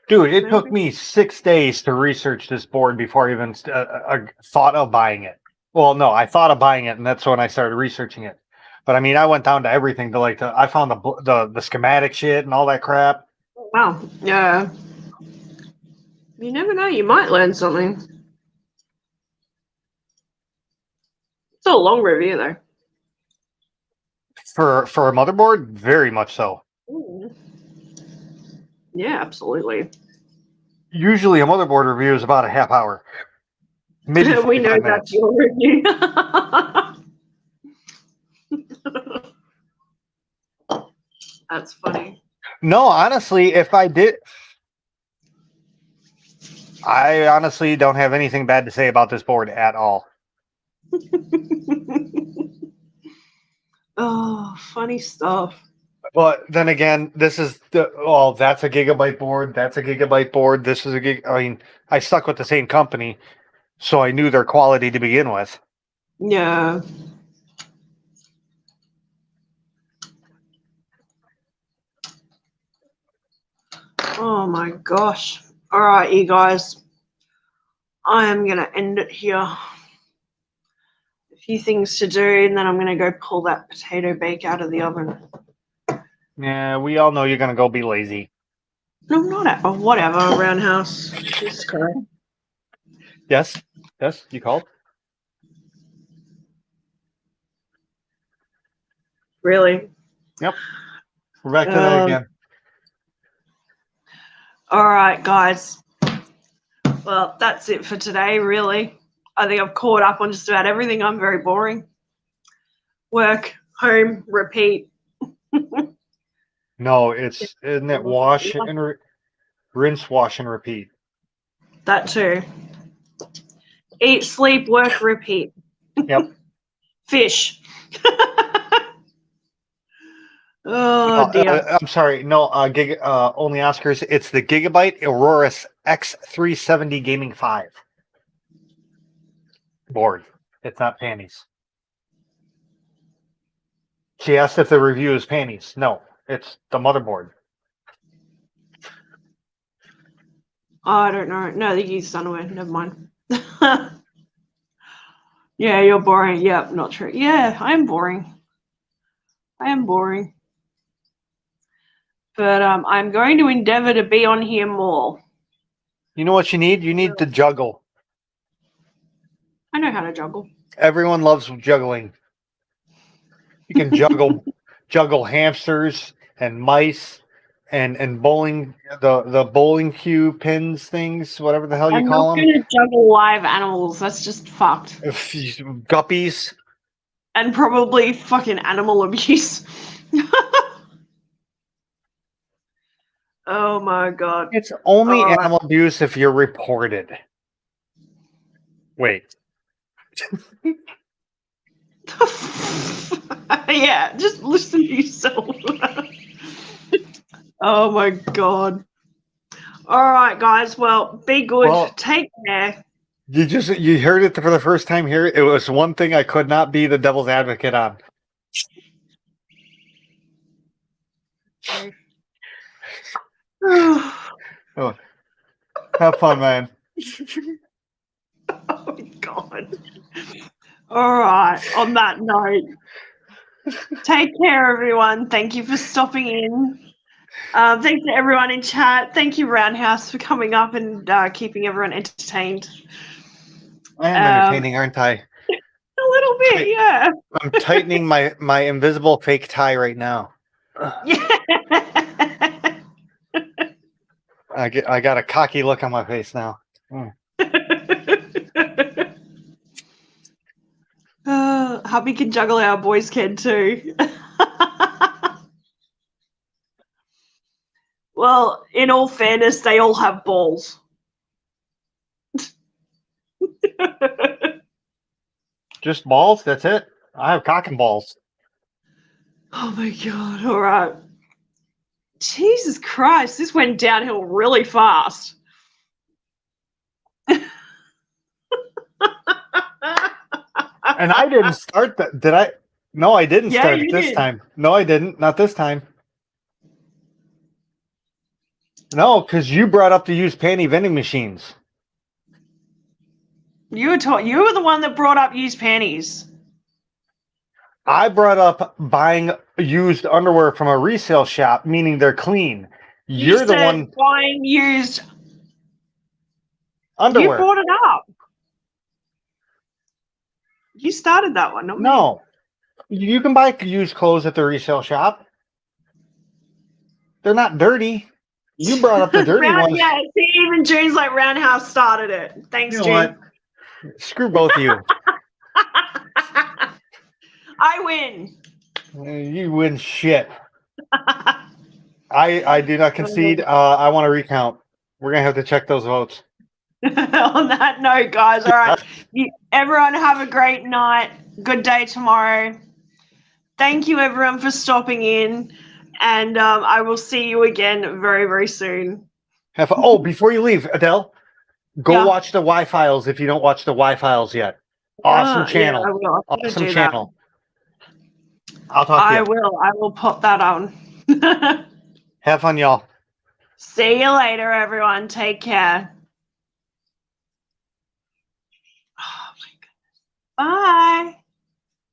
Dude, it took me 6 days to research this board before I even thought of buying it. Well, no, I thought of buying it, and that's when I started researching it. But I mean, I went down to everything I found the schematic shit and all that crap. Wow. Yeah. You never know. You might learn something. It's a long review, though. For a motherboard, very much so. Ooh. Yeah, absolutely. Usually, a motherboard review is about a half hour, maybe We know 45 that's minutes. your review. That's funny. No, honestly, if I did, I honestly don't have anything bad to say about this board at all. Oh, funny stuff. But then again, that's a gigabyte board. That's a gigabyte board. This is a gig. I mean, I stuck with the same company, so I knew their quality to begin with. Yeah. Oh my gosh. All right, you guys. I am going to end it here. A few things to do, and then I'm going to go pull that potato bake out of the oven. Yeah, we all know you're gonna go be lazy. No, not at all. Whatever, roundhouse. Jesus Christ. Yes, you called. Really? Yep, we're back to that again. All right, guys. Well, that's it for today, really. I think I've caught up on just about everything. I'm very boring. Work, home, repeat. No, isn't it wash and rinse, wash and repeat? That too. Eat, sleep, work, repeat. Yep. Fish. Oh dear. I'm sorry. No, only Oscars. It's the Gigabyte Aurorus X370 Gaming 5 board. It's not panties. She asked if the review is panties. No, it's the motherboard. Oh, I don't know. No, they use underwear. Never mind. Yeah, you're boring. Yep, not true. Yeah, I am boring. I am boring. But I'm going to endeavor to be on here more. You know what you need? You need to juggle. I know how to juggle. Everyone loves juggling. You can juggle hamsters and mice and bowling the bowling cue pins things, whatever the hell you I'm call not them. going to juggle live animals. That's just fucked. Guppies. And probably fucking animal abuse. Oh my god. It's only All animal abuse if you're reported. Wait. Yeah, just listen to yourself. Oh my god. All right, guys. Well, be good. Well, take care. You heard it for the first time here. It was one thing I could not be the devil's advocate on. Oh, have fun, man. Oh my god. All right. On that note, take care, everyone. Thank you for stopping in. Thanks to everyone in chat. Thank you, Roundhouse, for coming up and keeping everyone entertained. I am entertaining, aren't I? A little bit, yeah. I'm tightening my invisible fake tie right now. Yeah. I got a cocky look on my face now. Hubby can juggle our boys can too. Well, in all fairness, they all have balls. Just balls? That's it? I have cock and balls. Oh my god, all right. Jesus Christ, this went downhill really fast. And I didn't start that. Did I? No, I didn't start it this time. No, I didn't. Not this time. No, because you brought up the used panty vending machines. You were the one that brought up used panties. I brought up buying used underwear from a resale shop, meaning they're clean. You're the one buying used underwear. You brought it up. You started that one, not me. No. You can buy used clothes at the resale shop. They're not dirty. You brought up the dirty ones. Yeah, see, even June's like Roundhouse started it. Thanks, you know June. What? Screw both of you. I win. You win shit. I do not concede. I want to recount. We're going to have to check those votes. On that note, guys, all right. Everyone have a great night. Good day tomorrow. Thank you, everyone, for stopping in. And I will see you again very, very soon. Before you leave, Adele, go watch the Y-Files if you don't watch the Y-Files yet. Awesome channel. Yeah, I will. Awesome channel. I'll talk to you. I will pop that on. Have fun, y'all. See you later, everyone. Take care. Oh, my God.